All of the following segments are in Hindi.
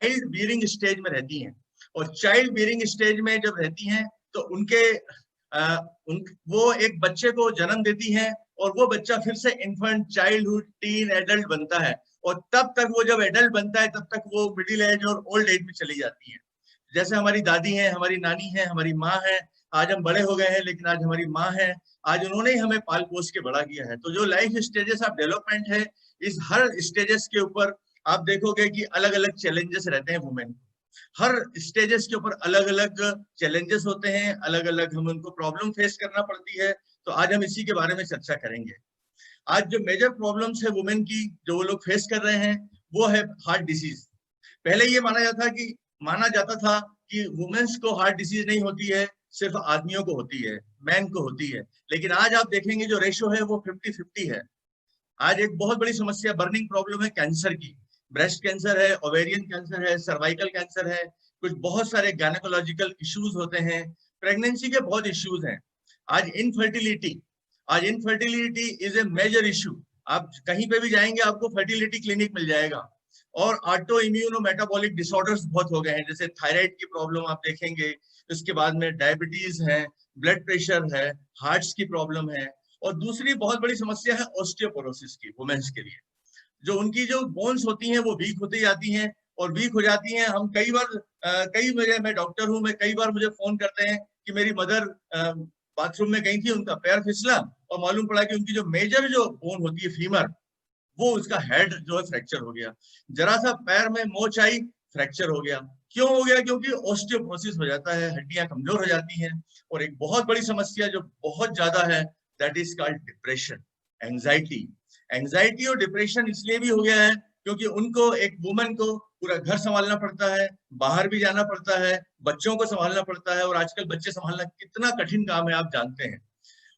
चाइल्ड बियरिंग स्टेज में रहती हैं, और चाइल्ड बियरिंग स्टेज में जब रहती हैं तो वो एक बच्चे को जन्म देती हैं, और वो बच्चा फिर से इन्फेंट, चाइल्डहुड, टीन, एडल्ट बनता है, और तब तक वो जब एडल्ट बनता है तब तक वो मिडिल एज और ओल्ड एज में चली जाती है। जैसे हमारी दादी हैं, हमारी नानी हैं, हमारी माँ है, आज हम बड़े हो गए हैं लेकिन आज हमारी माँ है, आज उन्होंने ही हमें पाल पोस के बड़ा किया है। तो जो लाइफ स्टेजेस ऑफ डेवलपमेंट है, इस हर स्टेजेस के ऊपर आप देखोगे कि अलग अलग चैलेंजेस रहते हैं वुमेन को। हर स्टेजेस के ऊपर अलग अलग चैलेंजेस होते हैं, अलग अलग हम उनको प्रॉब्लम फेस करना पड़ती है। तो आज हम इसी के बारे में चर्चा करेंगे। आज जो मेजर प्रॉब्लम्स है वुमेन की, जो वो लोग फेस कर रहे हैं, वो है हार्ट डिसीज। पहले ये माना जाता था कि वुमेन्स को हार्ट डिसीज नहीं होती है, सिर्फ आदमियों को होती है, मैन को होती है। लेकिन आज आप देखेंगे जो रेशो है वो 50-50 है। आज एक बहुत बड़ी समस्या, बर्निंग प्रॉब्लम है कैंसर की। ब्रेस्ट कैंसर है, ओवेरियन कैंसर है, सर्वाइकल कैंसर है, कुछ बहुत सारे गायनेकोलॉजिकल इश्यूज होते हैं, प्रेगनेंसी के बहुत इश्यूज हैं। आज infertility is a major issue. आप कहीं पे भी जाएंगे आपको फर्टिलिटी क्लिनिक मिल जाएगा। और ऑटो इम्यूनो मेटाबॉलिक डिसऑर्डर्स बहुत हो गए हैं, जैसे थायराइड की प्रॉब्लम आप देखेंगे, उसके बाद में डायबिटीज है, ब्लड प्रेशर है, हार्ट्स की प्रॉब्लम है। और दूसरी बहुत बड़ी समस्या है ऑस्टियोपोरोसिस की वुमेन्स के लिए। जो उनकी जो बोन्स होती हैं वो वीक होती जाती हैं, और वीक हो जाती हैं। हम कई बार मैं डॉक्टर हूं, मैं कई बार मुझे फोन करते हैं कि मेरी मदर बाथरूम में गई थी, उनका पैर फिसला और मालूम पड़ा कि उनकी जो मेजर जो बोन होती है फीमर, वो उसका हेड जो है फ्रैक्चर हो गया। जरा सा पैर में मोच आई, फ्रैक्चर हो गया। क्यों हो गया? क्योंकि ऑस्टियोपोरोसिस हो जाता है, हड्डियां कमजोर हो जाती हैं। और एक बहुत बड़ी समस्या जो बहुत ज्यादा है, that is called depression, anxiety. Anxiety और डिप्रेशन इसलिए भी हो गया है क्योंकि उनको, एक वुमन को पूरा घर संभालना पड़ता है, बाहर भी जाना पड़ता है, बच्चों को संभालना पड़ता है, और आजकल बच्चे संभालना कितना कठिन काम है आप जानते हैं।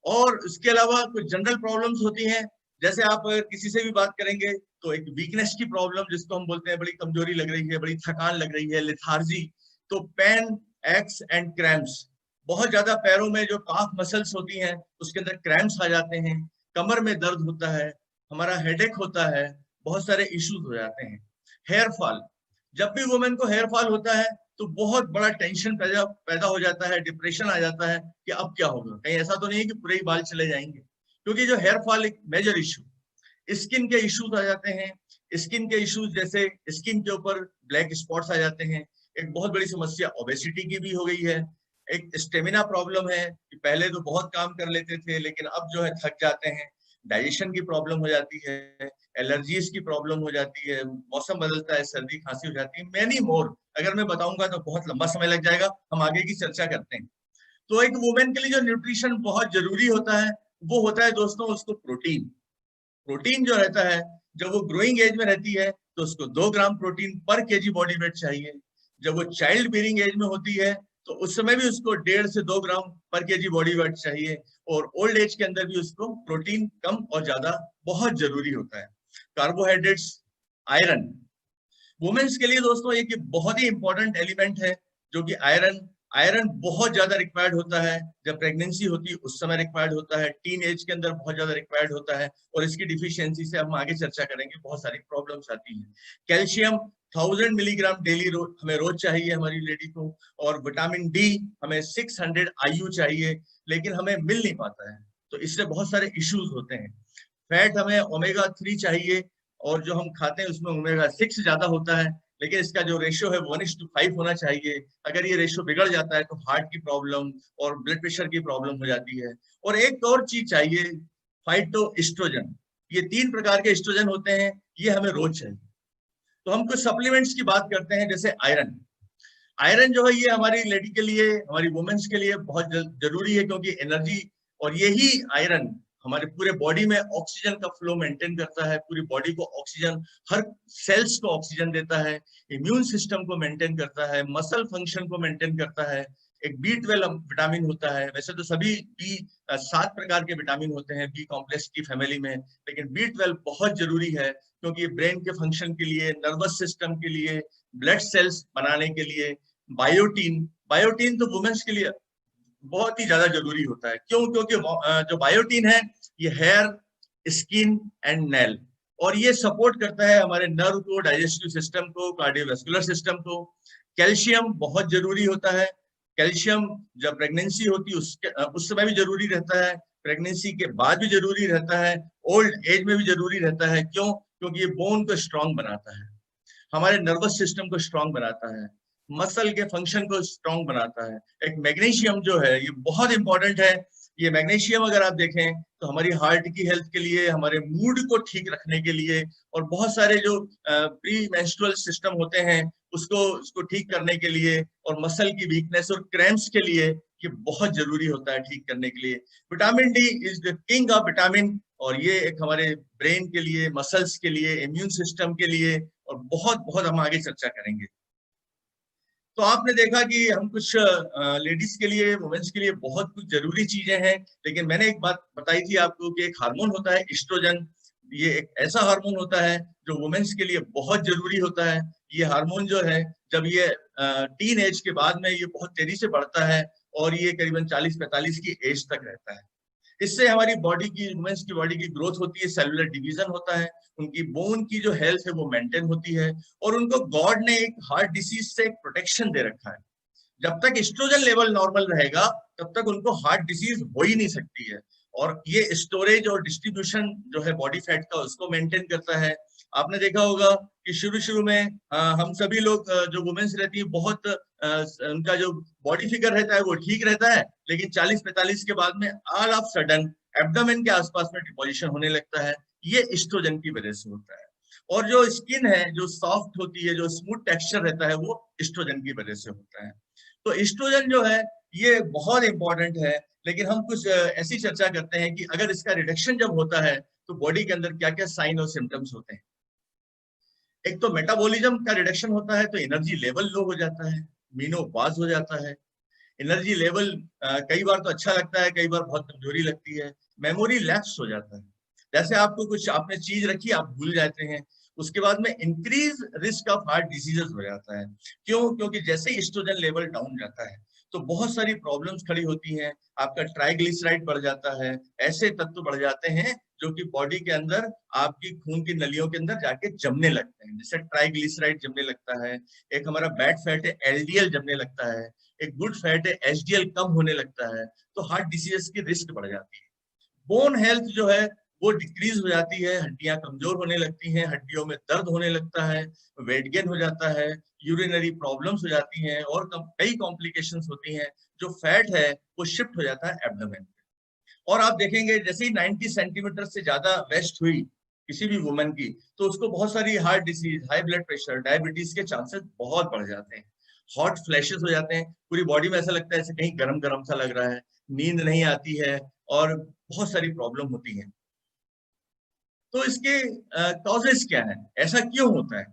और उसके अलावा कुछ जनरल प्रॉब्लम्स होती हैं, जैसे आप किसी से भी बात करेंगे तो एक वीकनेस की प्रॉब्लम, जिसको हम बोलते हैं बड़ी कमजोरी लग रही है, बड़ी थकान लग रही है, लेथार्जी। तो पेन, एक्स एंड क्रैम्प्स, बहुत ज्यादा पैरों में जो काफ मसल्स होती हैं उसके अंदर क्रैम्प्स आ जाते हैं, कमर में दर्द होता है, हमारा हेडेक होता है, बहुत सारे इश्यूज हो जाते हैं। हेयर फॉल, जब भी वुमेन को हेयर फॉल होता है तो बहुत बड़ा टेंशन पैदा हो जाता है, डिप्रेशन आ जाता है कि अब क्या होगा, कहीं ऐसा तो नहीं है कि पूरे ही बाल चले जाएंगे। क्योंकि जो हेयर फॉल एक मेजर इशू, स्किन के इश्यूज आ जाते हैं। स्किन के इश्यूज जैसे स्किन के ऊपर ब्लैक स्पॉट्स आ जाते हैं। एक बहुत बड़ी समस्या ओबेसिटी की भी हो गई है। एक स्टेमिना प्रॉब्लम है कि पहले तो बहुत काम कर लेते थे लेकिन अब जो है थक जाते हैं। डाइजेशन की प्रॉब्लम हो जाती है, एलर्जीज की प्रॉब्लम हो जाती है, मौसम बदलता है, सर्दी खांसी हो जाती है, मैनी मोर। अगर मैं बताऊंगा तो बहुत लंबा समय लग जाएगा, हम आगे की चर्चा करते हैं। तो एक वुमेन के लिए जो न्यूट्रिशन बहुत जरूरी होता है वो होता है दोस्तों उसको प्रोटीन। प्रोटीन जो रहता है, जब वो ग्रोइंग एज में रहती है तो उसको 2 ग्राम प्रोटीन पर केजी बॉडी वेट चाहिए। जब वो चाइल्ड बियरिंग एज में होती है तो उस समय भी उसको 1.5 से 2 ग्राम पर केजी बॉडी वेट चाहिए। और ओल्ड एज के अंदर भी उसको प्रोटीन कम और ज्यादा बहुत जरूरी होता है। कार्बोहाइड्रेट्स, आयरन, वुमेन्स के लिए दोस्तों एक बहुत ही इंपॉर्टेंट एलिमेंट है, जो कि आयरन। आयरन बहुत ज्यादा रिक्वायर्ड होता है, जब प्रेगनेंसी होती है उस समय रिक्वायर्ड होता है, टीन एज के अंदर बहुत ज्यादा रिक्वायर्ड होता है, और इसकी डिफिशियंसी से हम आगे चर्चा करेंगे, बहुत सारी प्रॉब्लम्स आती हैं। कैल्शियम 1000 मिलीग्राम डेली हमें रोज चाहिए हमारी लेडी को। और विटामिन डी हमें 600 IU चाहिए, लेकिन हमें मिल नहीं पाता है, तो इससे बहुत सारे इश्यूज होते हैं। फैट हमें ओमेगा 3 चाहिए, और जो हम खाते हैं उसमें ओमेगा 6 ज्यादा होता है, लेकिन इसका जो रेशियो है 1:5 होना चाहिए। अगर ये रेशियो बिगड़ जाता है तो हार्ट की प्रॉब्लम और ब्लड प्रेशर की प्रॉब्लम हो जाती है। और एक और चीज चाहिए, फाइटो एस्ट्रोजन। ये 3 प्रकार के एस्ट्रोजन होते हैं, ये हमें रोज चाहिए। तो हम कुछ सप्लीमेंट्स की बात करते हैं, जैसे आयरन। आयरन जो है ये हमारी लेडी के लिए, हमारी वुमेन्स के लिए बहुत जरूरी है, क्योंकि एनर्जी, और यही आयरन हमारे पूरे बॉडी में ऑक्सीजन का फ्लो मेंटेन करता है, पूरी बॉडी को ऑक्सीजन, हर सेल्स को ऑक्सीजन देता है, इम्यून सिस्टम को मेंटेन करता है, मसल फंक्शन को मेंटेन करता है। एक B12 विटामिन होता है, वैसे तो सभी 7 प्रकार के विटामिन होते हैं बी कॉम्प्लेक्स की फैमिली में, लेकिन B12 बहुत जरूरी है, क्योंकि ब्रेन के फंक्शन के लिए, नर्वस सिस्टम के लिए, ब्लड सेल्स बनाने के लिए। बायोटीन, बायोटीन तो वुमेन्स के लिए बहुत ही ज्यादा जरूरी होता है। क्यों? क्योंकि जो बायोटीन है ये हेयर, स्किन एंड नेल, और ये सपोर्ट करता है हमारे नर्व को, डाइजेस्टिव सिस्टम को, कार्डियोवैस्कुलर सिस्टम को। कैल्शियम बहुत जरूरी होता है। कैल्शियम जब प्रेगनेंसी होती है उस समय भी जरूरी रहता है, प्रेगनेंसी के बाद भी जरूरी रहता है, ओल्ड एज में भी जरूरी रहता है। क्यों? क्योंकि ये बोन को स्ट्रांग बनाता है, हमारे नर्वस सिस्टम को स्ट्रांग बनाता है, मसल के फंक्शन को स्ट्रांग बनाता है। एक मैग्नीशियम जो है ये बहुत इंपॉर्टेंट है। ये मैग्नीशियम अगर आप देखें तो हमारी हार्ट की हेल्थ के लिए, हमारे मूड को ठीक रखने के लिए, और बहुत सारे जो प्री मेंस्ट्रुअल सिस्टम होते हैं उसको ठीक करने के लिए, और मसल की वीकनेस और क्रैम्प्स के लिए ये बहुत जरूरी होता है ठीक करने के लिए। Vitamin D is the king of vitamin, और ये एक हमारे ब्रेन के लिए, मसल्स के लिए, इम्यून सिस्टम के लिए, और बहुत बहुत हम आगे चर्चा करेंगे। तो आपने देखा कि हम कुछ लेडीज के लिए, वुमेन्स के लिए बहुत कुछ जरूरी चीजें हैं, लेकिन मैंने एक बात बताई थी आपको कि एक हार्मोन होता है एस्ट्रोजन। ये एक ऐसा हार्मोन होता है जो वुमेन्स के लिए बहुत जरूरी होता है। ये हार्मोन जो है जब ये टीन एज के बाद में ये बहुत तेजी से बढ़ता है, और ये करीबन 40-45 की एज तक रहता है। इससे हमारी बॉडी की, वुमेन्स की बॉडी की ग्रोथ होती है, सेलुलर डिवीजन होता है, उनकी बोन की जो हेल्थ है वो मेंटेन होती है, और उनको गॉड ने एक हार्ट डिसीज से एक प्रोटेक्शन दे रखा है। जब तक एस्ट्रोजन लेवल नॉर्मल रहेगा तब तक उनको हार्ट डिसीज हो ही नहीं सकती है। और ये स्टोरेज और डिस्ट्रीब्यूशन जो है बॉडी फैट का उसको मेंटेन करता है। आपने देखा होगा कि शुरू शुरू में हम सभी लोग जो वुमेन्स रहती है बहुत उनका जो बॉडी फिगर रहता है वो ठीक रहता है, लेकिन 40-45 के बाद में ऑल ऑफ सडन एब्डोमेन के आसपास में डिपोजिशन होने लगता है। ये एस्ट्रोजन की वजह से होता है। और जो स्किन है जो सॉफ्ट होती है, जो स्मूथ टेक्सचर रहता है, वो एस्ट्रोजन की वजह से होता है। तो एस्ट्रोजन जो है ये बहुत इंपॉर्टेंट है। लेकिन हम कुछ ऐसी चर्चा करते हैं कि अगर इसका रिडक्शन जब होता है तो बॉडी के अंदर क्या क्या साइन और सिम्टम्स होते हैं। एक तो मेटाबॉलिज्म का रिडक्शन होता है तो एनर्जी लेवल लो हो जाता है, मीनोपॉज हो जाता है। एनर्जी लेवल कई बार तो अच्छा लगता है, कई बार बहुत कमजोरी लगती है। मेमोरी लैप्स हो जाता है, जैसे आपको कुछ आपने चीज रखी आप भूल जाते हैं। उसके बाद में increase risk of heart diseases हो जाता है। क्यों? क्योंकि जैसे ही एस्ट्रोजन लेवल डाउन जाता है तो बहुत सारी प्रॉब्लम्स खड़ी होती हैं। आपका ट्राइग्लिसराइड बढ़ जाता है, ऐसे तत्व बढ़ जाते हैं जो कि बॉडी के अंदर आपकी खून की नलियों के अंदर जाके जमने लगते हैं। जैसे ट्राइग्लिसराइड जमने लगता है, एक हमारा बैड फैट है एलडीएल जमने लगता है, एक गुड फैट है एचडीएल कम होने लगता है, तो हार्ट डिसीज की रिस्क बढ़ जाती है। बोन हेल्थ जो है वो डिक्रीज हो जाती है, हड्डियां कमजोर होने लगती हैं, हड्डियों में दर्द होने लगता है, वेट गेन हो जाता है, यूरिनरी प्रॉब्लम्स हो जाती हैं, और कई कॉम्प्लिकेशंस होती हैं। जो फैट है वो शिफ्ट हो जाता है एब्डोमेन पे। और आप देखेंगे जैसे ही 90 सेंटीमीटर से ज्यादा वेस्ट हुई किसी भी वुमन की, तो उसको बहुत सारी heart disease, high blood pressure, diabetes के चांसेस बहुत बढ़ जाते हैं। हॉट फ्लैशेस हो जाते हैं, पूरी बॉडी में ऐसा लगता है जैसे कहीं गरम गरम सा लग रहा है, नींद नहीं आती है, और बहुत सारी प्रॉब्लम होती है। तो इसके कॉजेस क्या है, ऐसा क्यों होता है?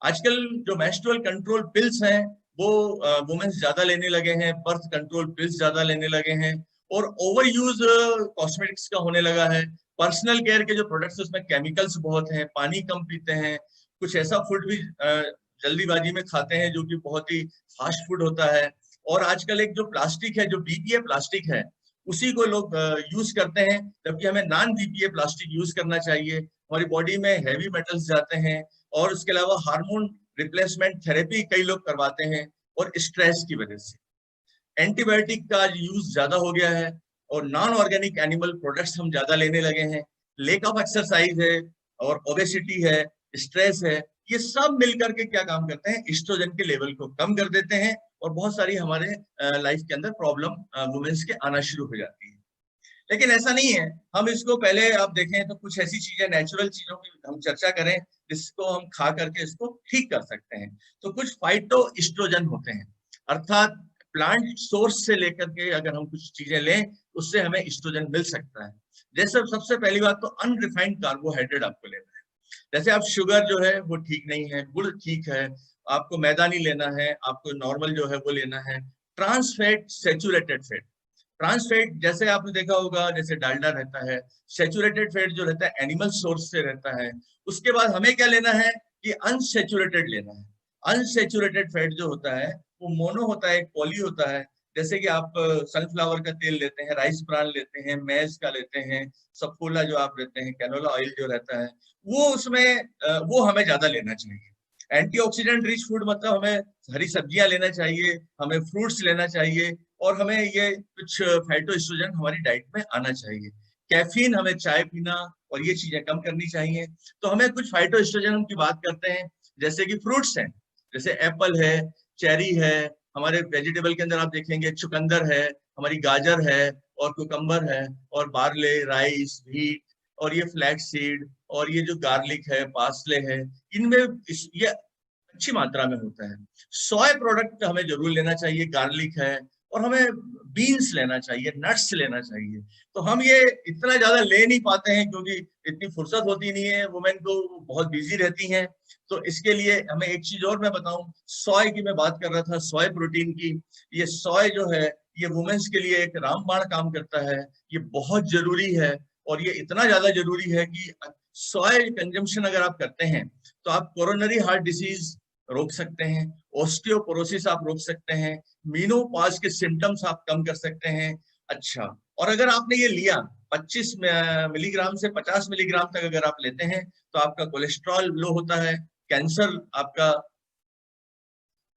आजकल जो मेंस्ट्रुअल कंट्रोल पिल्स हैं वो वुमेन्स ज्यादा लेने लगे हैं, बर्थ कंट्रोल पिल्स ज्यादा लेने लगे हैं, और ओवर यूज कॉस्मेटिक्स का होने लगा है। पर्सनल केयर के जो प्रोडक्ट्स उसमें केमिकल्स बहुत हैं, पानी कम पीते हैं, कुछ ऐसा फूड भी जल्दीबाजी में खाते हैं जो कि बहुत ही फास्ट फूड होता है। और आजकल एक जो प्लास्टिक है, जो बीपीए प्लास्टिक है, उसी को लोग यूज करते हैं, जबकि हमें नॉन बीपीए प्लास्टिक यूज करना चाहिए। हमारी बॉडी में हैवी मेटल्स जाते हैं, और उसके अलावा हार्मोन रिप्लेसमेंट थेरेपी कई लोग करवाते हैं, और स्ट्रेस की वजह से एंटीबायोटिक का यूज ज्यादा हो गया है, और नॉन ऑर्गेनिक एनिमल प्रोडक्ट्स हम ज्यादा लेने लगे हैं। लेक ऑफ एक्सरसाइज है, और ओबेसिटी है, स्ट्रेस है, ये सब मिलकर के क्या काम करते हैं, एस्ट्रोजन के लेवल को कम कर देते हैं, और बहुत सारी हमारे लाइफ के अंदर प्रॉब्लम वुमेन्स के आना शुरू हो जाती है। लेकिन ऐसा नहीं है। हम इसको पहले आप देखें तो कुछ ऐसी चीजें, नेचुरल चीजों की हम चर्चा करें जिसको हम खा करके इसको ठीक कर सकते हैं। तो कुछ फाइटो एस्ट्रोजन होते हैं, अर्थात प्लांट सोर्स से लेकर के अगर हम कुछ चीजें लें उससे हमें एस्ट्रोजन मिल सकता है। जैसे सबसे पहली बात तो अनरिफाइंड कार्बोहाइड्रेट आपको लेना है। जैसे आप शुगर जो है वो ठीक नहीं है, गुड़ ठीक है, आपको मैदा नहीं लेना है, आपको नॉर्मल जो है वो लेना है। Trans fat, saturated fat, trans fat जैसे आपने देखा होगा जैसे डालडा रहता है। सेचुरेटेड फैट जो रहता है एनिमल सोर्स से रहता है। उसके बाद हमें क्या लेना है कि अनसेचुरेटेड लेना है। अनसेचुरेटेड फैट जो होता है वो मोनो होता है, एक पॉली होता है। जैसे कि आप सनफ्लावर का तेल लेते हैं, राइस ब्रान लेते हैं, मैज का लेते हैं, सफोला जो आप लेते हैं, कैनोला ऑयल जो रहता है, वो उसमें वो हमें ज्यादा लेना चाहिए। एंटीऑक्सीडेंट रिच फूड मतलब हमें हरी सब्जियां लेना चाहिए, हमें फ्रूट्स लेना चाहिए, और हमें ये कुछ फाइटोएस्ट्रोजन हमारी डाइट में आना चाहिए। कैफीन, हमें चाय पीना और ये चीजें कम करनी चाहिए। तो हमें कुछ फाइटोएस्ट्रोजन की बात करते हैं, जैसे कि फ्रूट्स हैं, जैसे एप्पल है, चेरी है, हमारे वेजिटेबल के अंदर आप देखेंगे चुकंदर है, हमारी गाजर है, और कुकम्बर है, और बार्ले, राइस, व्हीट, और ये फ्लैक्स सीड, और ये जो गार्लिक है, पार्सले है, इनमें ये अच्छी मात्रा में होता है। सोय प्रोडक्ट हमें जरूर लेना चाहिए, गार्लिक है, और हमें बीन्स लेना चाहिए, नट्स लेना चाहिए। तो हम ये इतना ज्यादा ले नहीं पाते हैं क्योंकि इतनी फुर्सत होती नहीं है, वुमेन को बहुत बिजी रहती हैं। तो इसके लिए हमें एक चीज और मैं बताऊं, सोय की मैं बात कर रहा था, सोय प्रोटीन की। ये सोय जो है, ये वुमेन्स के लिए एक रामबाण काम करता है, ये बहुत जरूरी है। और ये इतना ज्यादा जरूरी है कि सोय कंजम्पशन अगर आप करते हैं तो आप कोरोनरी हार्ट डिसीज रोक सकते हैं, ऑस्टियोपोरोसिस आप रोक सकते हैं, मीनोपॉज के सिम्टम्स आप कम कर सकते हैं। अच्छा, और अगर आपने ये लिया 25 मिलीग्राम से 50 मिलीग्राम तक अगर आप लेते हैं तो आपका कोलेस्ट्रॉल लो होता है, कैंसर आपका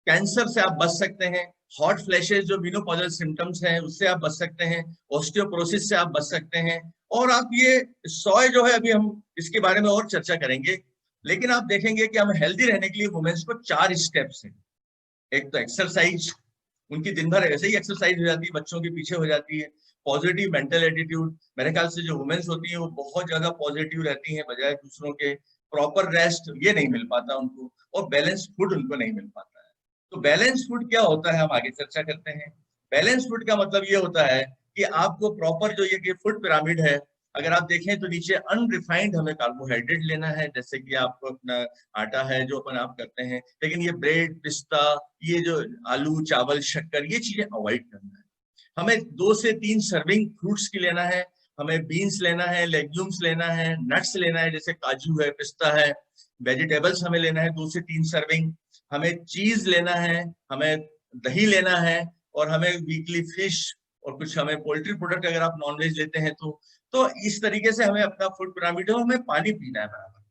कैंसर से आप बच सकते हैं, हॉट फ्लैशेस जो मीनोपॉजल सिम्टम्स हैं उससे आप बच सकते हैं, ऑस्टियोपोरोसिस से आप बच सकते हैं। और आप ये सोय जो है, अभी हम इसके बारे में और चर्चा करेंगे, लेकिन आप देखेंगे कि हमें हेल्दी रहने के लिए वुमेन्स को 4 स्टेप्स हैं। एक तो एक्सरसाइज, उनकी दिन भर ऐसे ही एक्सरसाइज हो जाती है, बच्चों के पीछे हो जाती है। पॉजिटिव मेंटल एटीट्यूड, मेरे ख्याल से जो वुमेन्स होती हैं वो बहुत ज्यादा पॉजिटिव रहती हैं बजाय दूसरों के। प्रॉपर रेस्ट ये नहीं मिल पाता उनको, और बैलेंस फूड उनको नहीं मिल पाता है। तो बैलेंस फूड क्या होता है, हम आगे चर्चा करते हैं। बैलेंस फूड का मतलब ये होता है कि आपको प्रॉपर जो ये फूड पिरामिड है, अगर आप देखें तो नीचे अनरिफाइंड हमें कार्बोहाइड्रेट लेना है, जैसे कि आपको अपना आटा है जो अपन आप करते हैं, लेकिन ये ब्रेड, पिस्ता, ये जो आलू, चावल, शक्कर, ये चीजें अवॉइड करना है। हमें 2 से 3 सर्विंग फ्रूट्स की लेना है, हमें बीन्स लेना है, लेग्यूम्स लेना है, नट्स लेना है, जैसे काजू है, पिस्ता है, वेजिटेबल्स हमें लेना है 2 से 3 सर्विंग, हमें चीज लेना है, हमें दही लेना है, और हमें वीकली फिश, और कुछ हमें पोल्ट्री प्रोडक्ट अगर आप नॉनवेज लेते हैं तो इस तरीके से हमें अपना फूड पिरामिड है, हमें पानी पीना है बराबर।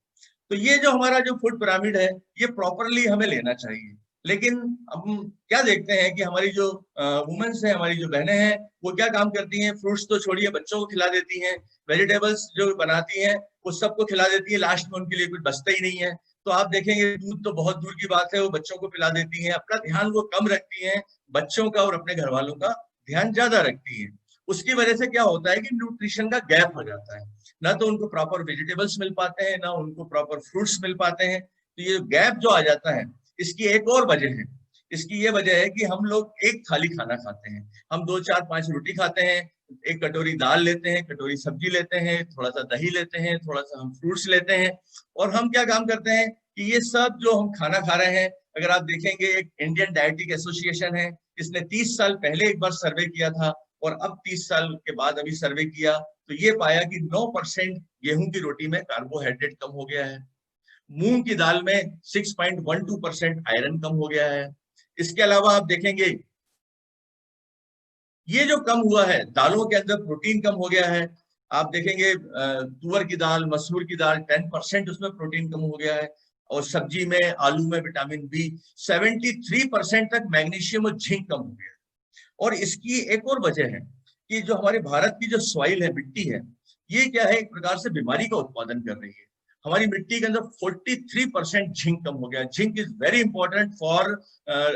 तो ये जो हमारा जो फूड पिरामिड है, ये प्रॉपरली हमें लेना चाहिए। लेकिन हम क्या देखते हैं कि हमारी जो वुमेन्स है, हमारी जो बहनें हैं, वो क्या काम करती हैं, फ्रूट्स तो छोड़िए, बच्चों को खिला देती हैं, वेजिटेबल्स जो बनाती हैं वो सबको खिला देती है, लास्ट में उनके लिए कुछ बचता ही नहीं है। तो आप देखेंगे दूध तो बहुत दूर की बात है, वो बच्चों को पिला देती हैं, अपना ध्यान वो कम रखती हैं, बच्चों का और अपने घर वालों का ध्यान ज्यादा रखती है। उसकी वजह से क्या होता है कि न्यूट्रिशन का गैप हो जाता है, ना तो उनको प्रॉपर वेजिटेबल्स मिल पाते हैं, ना उनको प्रॉपर फ्रूट्स मिल पाते हैं। तो ये गैप जो आ जाता है, इसकी एक और वजह है। इसकी ये वजह है कि हम लोग एक थाली खाना खाते हैं, हम 2 4 5 रोटी खाते हैं, एक कटोरी दाल लेते हैं, कटोरी सब्जी लेते हैं, थोड़ा सा दही लेते हैं, थोड़ा सा हम फ्रूट्स लेते हैं, और हम क्या काम करते हैं कि ये सब जो हम खाना खा रहे हैं, अगर आप देखेंगे एक इंडियन डायटिक एसोसिएशन है, इसने 30 साल पहले एक बार सर्वे किया था, और अब 30 साल के बाद अभी सर्वे किया, तो ये पाया कि 9% गेहूं की रोटी में कार्बोहाइड्रेट कम हो गया है, मूंग की दाल में 6.12% आयरन कम हो गया है। इसके अलावा आप देखेंगे ये जो कम हुआ है, दालों के अंदर प्रोटीन कम हो गया है। आप देखेंगे तुअर की दाल, मसूर की दाल, 10% उसमें प्रोटीन कम हो गया है, और सब्जी में, आलू में विटामिन बी, 73% तक मैग्नीशियम और जिंक कम हो गया है। और इसकी एक और वजह है कि जो हमारे भारत की जो सॉइल है, मिट्टी है, ये क्या है, एक प्रकार से बीमारी का उत्पादन कर रही है। हमारी मिट्टी के अंदर 43% जिंक कम हो गया। Zinc is very important for,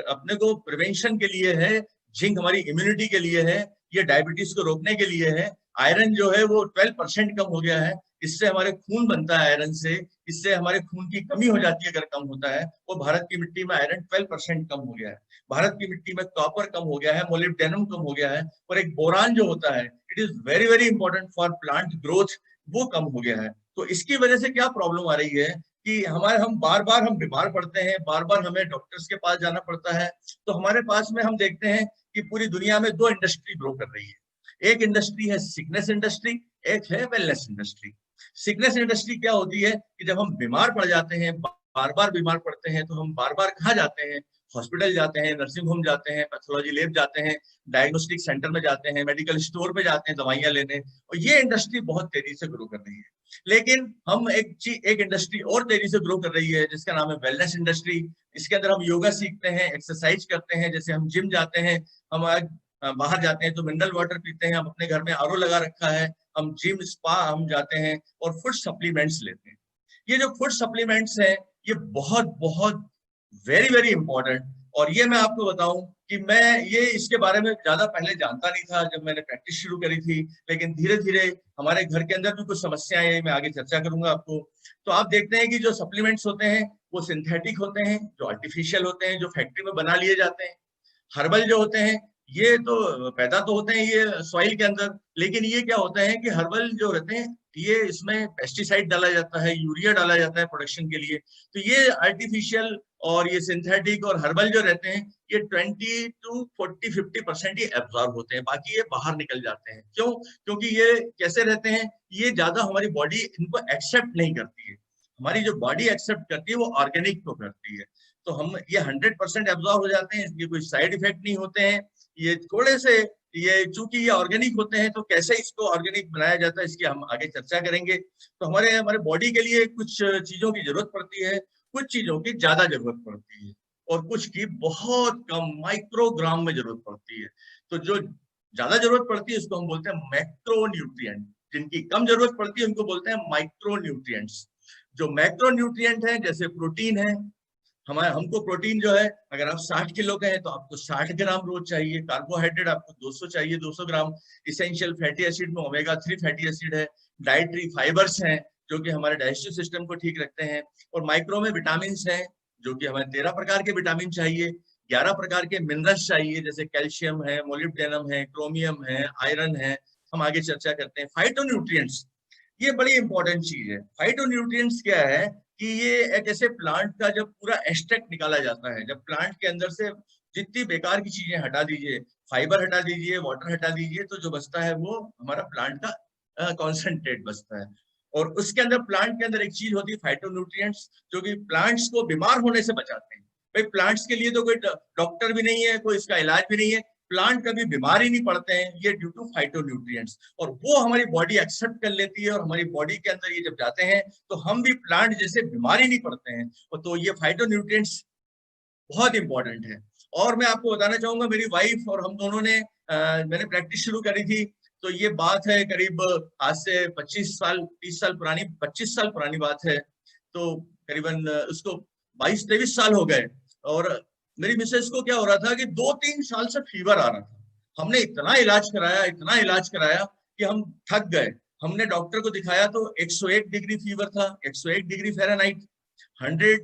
अपने को प्रिवेंशन के लिए है, जिंक हमारी इम्यूनिटी के लिए है, ये डायबिटीज को रोकने के लिए है। आयरन जो है वो 12% कम हो गया है, इससे हमारे खून बनता है आयरन से, इससे हमारे खून की कमी हो जाती है अगर कम होता है। वो भारत की मिट्टी में आयरन 12% कम हो गया है, भारत की मिट्टी में कॉपर कम हो गया है, मोलिब्डेनम कम हो गया है, और एक बोरान जो होता है, it is very very important for plant growth, वो कम हो गया है। तो इसकी वजह से क्या प्रॉब्लम आ रही है कि हम बार बार हम बीमार पड़ते हैं, बार बार हमें डॉक्टर्स के पास जाना पड़ता है। तो हमारे पास में हम देखते हैं कि पूरी दुनिया में 2 इंडस्ट्री ग्रो कर रही है। एक इंडस्ट्री है सिकनेस इंडस्ट्री, एक है वेलनेस इंडस्ट्री। सिकनेस इंडस्ट्री क्या होती है कि जब हम बीमार पड़ जाते हैं, बार बार बीमार पड़ते हैं, तो हम बार बार कहाँ जाते हैं, हॉस्पिटल जाते हैं, नर्सिंग होम जाते हैं, पैथोलॉजी लैब जाते हैं, डायग्नोस्टिक सेंटर में जाते हैं, मेडिकल स्टोर पे जाते हैं दवाइयां लेने, और ये इंडस्ट्री बहुत तेजी से ग्रो कर रही है। लेकिन हम एक इंडस्ट्री और तेजी से ग्रो कर रही है जिसका नाम है वेलनेस इंडस्ट्री। इसके अंदर हम योगा सीखते हैं, एक्सरसाइज करते हैं, जैसे हम जिम जाते हैं, हम आज बाहर जाते हैं तो मिनरल वाटर पीते हैं, हम अपने घर में आरओ लगा रखा है, हम जिम स्पा हम जाते हैं और फूड सप्लीमेंट्स लेते हैं। ये जो फूड सप्लीमेंट्स हैं ये बहुत बहुत वेरी वेरी इंपॉर्टेंट। और ये मैं आपको बताऊं कि मैं ये इसके बारे में ज्यादा पहले जानता नहीं था जब मैंने प्रैक्टिस शुरू करी थी, लेकिन धीरे धीरे हमारे घर के अंदर भी कुछ समस्याएं हैं, मैं आगे चर्चा करूंगा आपको। तो आप देखते हैं कि जो सप्लीमेंट्स होते हैं वो सिंथेटिक होते हैं, जो आर्टिफिशियल होते हैं, जो फैक्ट्री में बना लिए जाते हैं। हर्बल जो होते हैं ये तो पैदा तो होते हैं ये सॉइल के अंदर, लेकिन ये क्या होता है कि हर्बल जो रहते हैं ये इसमें पेस्टिसाइड डाला जाता है, यूरिया डाला जाता है प्रोडक्शन के लिए। तो ये आर्टिफिशियल और ये सिंथेटिक और हर्बल जो रहते हैं ये 20 to 40-50% ही एब्जॉर्ब होते हैं, बाकी ये बाहर निकल जाते हैं। क्यों? क्योंकि ये कैसे रहते हैं, ये ज्यादा हमारी बॉडी इनको एक्सेप्ट नहीं करती है। हमारी जो बॉडी एक्सेप्ट करती है वो ऑर्गेनिक को करती है। तो हम ये 100% एब्जॉर्ब हो जाते हैं, इसके कोई साइड इफेक्ट नहीं होते हैं। ये थोड़े से ये चूंकि ये ऑर्गेनिक होते हैं तो कैसे इसको ऑर्गेनिक बनाया जाता है इसकी हम आगे चर्चा करेंगे। तो हमारे हमारे बॉडी के लिए कुछ चीजों की जरूरत पड़ती है, कुछ चीजों की ज्यादा जरूरत पड़ती है और कुछ की बहुत कम माइक्रोग्राम में जरूरत पड़ती है। तो जो ज्यादा जरूरत पड़ती है उसको हम बोलते हैं मैक्रोन्यूट्रिएंट, जिनकी कम जरूरत पड़ती है उनको बोलते हैं माइक्रोन्यूट्रिएंट्स। जो मैक्रोन्यूट्रिएंट है जैसे प्रोटीन है, हमारे हमको प्रोटीन जो है अगर आप 60 किलो के हैं तो आपको 60 ग्राम रोज चाहिए। कार्बोहाइड्रेट आपको 200 चाहिए, 200 ग्राम। इसेंशियल फैटी एसिड में ओमेगा 3 फैटी एसिड है। डाइटरी फाइबर्स हैं जो कि हमारे डाइजेस्टिव सिस्टम को ठीक रखते हैं। और माइक्रो में विटामिन हैं जो कि हमें 13 प्रकार के विटामिन चाहिए, 11 प्रकार के मिनरल्स चाहिए जैसे कैल्शियम है, मोलिब्डेनम है, क्रोमियम है, आयरन है। हम आगे चर्चा करते हैं फाइटोन्यूट्रिएंट्स। ये बड़ी इंपॉर्टेंट चीज है। फाइटोन्यूट्रिएंट्स क्या है कि ये एक ऐसे प्लांट का जब पूरा एक्सट्रैक्ट निकाला जाता है, जब प्लांट के अंदर से जितनी बेकार की चीजें हटा दीजिए, फाइबर हटा दीजिए, वाटर हटा दीजिए, तो जो बचता है वो हमारा प्लांट का कॉन्सेंट्रेट बचता है। और उसके अंदर प्लांट के अंदर एक चीज होती है फाइटोन्यूट्रिएंट्स, जो कि प्लांट्स को बीमार होने से बचाते हैं। भाई प्लांट्स के लिए तो कोई डॉक्टर भी नहीं है, कोई इसका इलाज भी नहीं है, प्लांट कभी बीमार ही नहीं पड़ते हैं, ये ड्यू टू फाइटोन्यूट्रिएंट्स। और वो हमारी बॉडी एक्सेप्ट कर लेती है और हमारी बॉडी के अंदर ये जब जाते हैं तो हम भी प्लांट जैसे बीमार ही नहीं पड़ते हैं। तो ये फाइटोन्यूट्रिएंट्स बहुत इंपॉर्टेंट है। और मैं आपको बताना चाहूंगा मेरी वाइफ और हम दोनों ने मैंने प्रैक्टिस शुरू करी थी, तो ये बात है करीब आज से 25 साल 30 साल पुरानी, 25 साल पुरानी बात है। तो करीबन उसको 22-23 साल हो गए। और मेरी मिसेस को क्या हो रहा था कि 2-3 साल से फीवर आ रहा था। हमने इतना इलाज कराया, इतना इलाज कराया कि हम थक गए। हमने डॉक्टर को दिखाया तो 101 डिग्री फीवर था, 101 डिग्री फ़ारेनहाइट। 100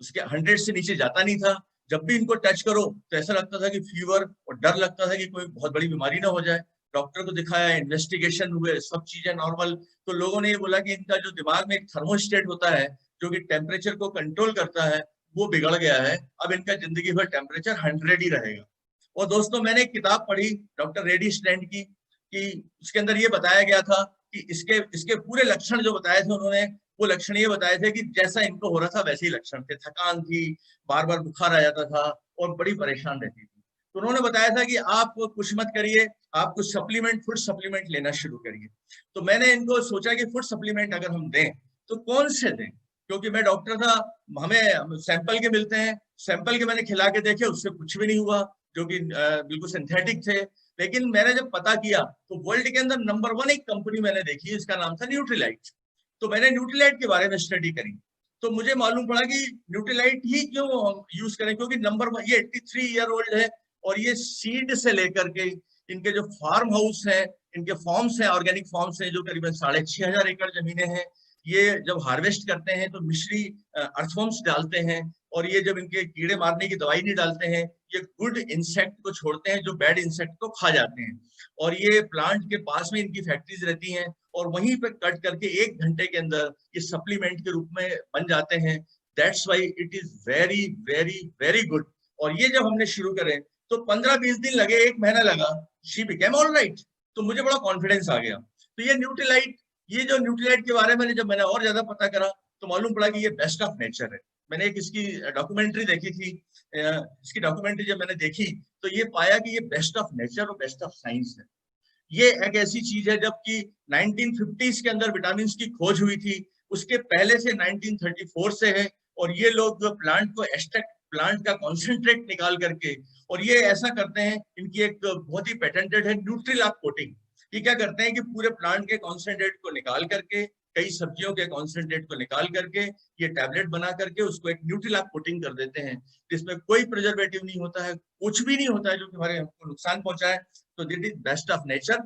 उसके 100 से नीचे जाता नहीं था। जब भी इनको टच करो तो ऐसा लगता था कि फीवर, और डर लगता था कि कोई बहुत बड़ी बीमारी ना हो जाए। डॉक्टर को दिखाया, इन्वेस्टिगेशन हुए, सब चीजें नॉर्मल। तो लोगों ने ये बोला कि इनका जो दिमाग में एक थर्मोस्टेट होता है जो कि टेम्परेचर को कंट्रोल करता है वो बिगड़ गया है, अब इनका जिंदगी भर टेम्परेचर 100 ही रहेगा। और दोस्तों मैंने एक किताब पढ़ी डॉक्टर रेडी स्टैंड की, कि उसके अंदर ये बताया गया था कि इसके इसके पूरे लक्षण जो बताए थे उन्होंने, वो लक्षण ये बताए थे कि जैसा इनको हो रहा था वैसे ही लक्षण थे। थकान थी, बार बार बुखार आ जाता था और बड़ी परेशान रहती थी। तो उन्होंने बताया था कि आप कुछ मत करिए, आप कुछ सप्लीमेंट, फूड सप्लीमेंट लेना शुरू करिए। तो मैंने इनको सोचा कि फूड सप्लीमेंट अगर हम दें तो कौन से दें, क्योंकि मैं डॉक्टर था, हमें सैंपल के मिलते हैं, सैंपल के मैंने खिला के देखे, उससे कुछ भी नहीं हुआ, जो कि बिल्कुल सिंथेटिक थे। लेकिन मैंने जब पता किया तो वर्ल्ड के अंदर नंबर 1 एक कंपनी मैंने देखी, इसका नाम था न्यूट्रीलाइट। तो मैंने न्यूट्रीलाइट के बारे में स्टडी करी तो मुझे मालूम पड़ा कि न्यूट्रीलाइट ही क्यों हम यूज करें, क्योंकि नंबर 1 ये 83 ईयर ओल्ड है और ये सीड से लेकर के इनके जो फार्म हाउस है, इनके फॉर्म्स हैं, ऑर्गेनिक फॉर्म्स हैं जो करीबन 6500 एकड़ जमीनें हैं। ये जब हार्वेस्ट करते हैं तो मिश्री अर्थवॉर्म्स डालते हैं, और ये जब इनके कीड़े मारने की दवाई नहीं डालते हैं, ये गुड इंसेक्ट को छोड़ते हैं जो बैड इंसेक्ट को खा जाते हैं। और ये प्लांट के पास में इनकी फैक्ट्रीज रहती हैं और वहीं पे कट करके 1 घंटे के अंदर ये सप्लीमेंट के रूप में बन जाते हैं। That's why it is very very very good. और ये जब हमने शुरू करे तो 15-20 दिन लगे, 1 महीना लगा, शी बिकेम ऑलराइट। तो मुझे बड़ा कॉन्फिडेंस आ गया। तो ये न्यूट्रीलाइट, ये जो न्यूट्रीलाइट के बारे में जब मैंने और ज्यादा पता करा तो मालूम पड़ा कि ये बेस्ट ऑफ नेचर है। मैंने एक इसकी डॉक्यूमेंट्री देखी थी। इसकी डॉक्यूमेंट्री जब मैंने देखी तो ये पाया कि ये बेस्ट ऑफ नेचर और बेस्ट ऑफ साइंस है। ये एक ऐसी चीज है, जबकि 1950s के अंदर विटामिन की खोज हुई थी, उसके पहले से 1934 से है। और ये लोग जो प्लांट को एक्सट्रैक्ट, प्लांट का कॉन्सेंट्रेट निकाल करके, और ये ऐसा करते हैं, इनकी एक बहुत ही पेटेंटेड है न्यूट्रीलॉक कोटिंग। ये क्या करते हैं कि पूरे प्लांट के कॉन्सेंट्रेट को निकाल करके, कई सब्जियों के कॉन्सेंट्रेट को निकाल करके ये टैबलेट बना करके उसको एक न्यूट्रीलॉक कोटिंग कर देते हैं, जिसमें कोई प्रिजर्वेटिव नहीं होता है, कुछ भी नहीं होता है जो कि हमारे हमको नुकसान पहुंचाए। तो that is best of nature.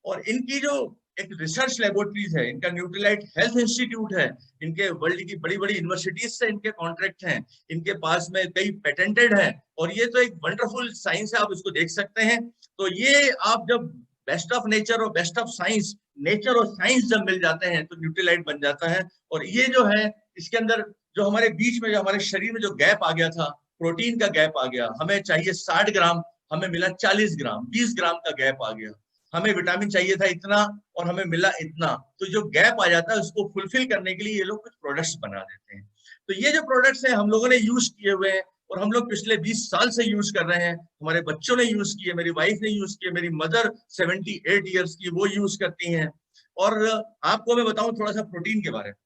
और इनकी जो एक रिसर्च लेबोरेटरीज है, इनका न्यूट्रीलाइट हेल्थ इंस्टीट्यूट है, इनके वर्ल्ड की बड़ी बड़ी यूनिवर्सिटीज से इनके कॉन्ट्रैक्ट हैं, इनके पास में कई पेटेंटेड हैं। और ये तो एक वंडरफुल साइंस है, आप इसको देख सकते हैं। तो ये आप जब बेस्ट ऑफ नेचर और बेस्ट ऑफ साइंस, नेचर और साइंस जब मिल जाते हैं तो न्यूट्रीलाइट बन जाता है। और ये जो है, इसके अंदर जो हमारे बीच में, जो हमारे शरीर में जो गैप आ गया था, प्रोटीन का गैप आ गया, हमें चाहिए 60 ग्राम, हमें मिला 40 ग्राम, 20 ग्राम का गैप आ गया। हमें विटामिन चाहिए था इतना और हमें मिला इतना। तो जो गैप आ जाता है उसको फुलफिल करने के लिए ये लोग कुछ प्रोडक्ट्स बना देते हैं। तो ये जो प्रोडक्ट्स हैं हम लोगों ने यूज किए हुए हैं, और हम लोग पिछले 20 साल से यूज कर रहे हैं। हमारे बच्चों ने यूज किए, मेरी वाइफ ने यूज किए, मेरी मदर 78 ईयर्स की, वो यूज करती हैं। और आपको मैं बताऊं थोड़ा सा प्रोटीन के बारे में।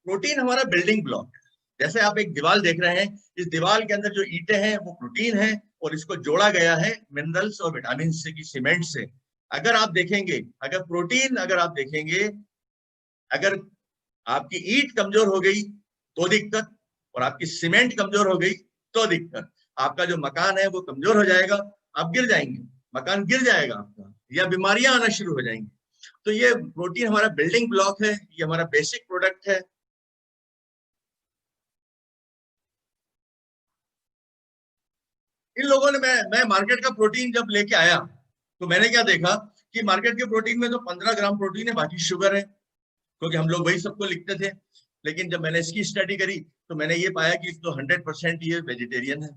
प्रोटीन हमारा बिल्डिंग ब्लॉक है। जैसे आप एक दीवार देख रहे हैं, इस दीवार के अंदर जो ईंटें हैं वो प्रोटीन है, और इसको जोड़ा गया है मिनरल्स और विटामिन से की सीमेंट से। अगर आप देखेंगे, अगर प्रोटीन, अगर आप देखेंगे, अगर आपकी ईंट कमजोर हो गई तो दिक्कत, और आपकी सीमेंट कमजोर हो गई तो दिक्कत। आपका जो मकान है वो कमजोर हो जाएगा, आप गिर जाएंगे, मकान गिर जाएगा आपका, या बीमारियां आना शुरू हो जाएंगी। तो ये प्रोटीन हमारा बिल्डिंग ब्लॉक है, ये हमारा बेसिक प्रोडक्ट है। इन लोगों ने, मैं मार्केट का प्रोटीन जब लेके आया तो मैंने क्या देखा कि मार्केट के प्रोटीन में तो 15 ग्राम प्रोटीन है, बाकी शुगर है, क्योंकि हम लोग वही सबको लिखते थे। लेकिन जब मैंने इसकी स्टडी करी तो मैंने ये पाया कि तो 100% ये वेजिटेरियन है,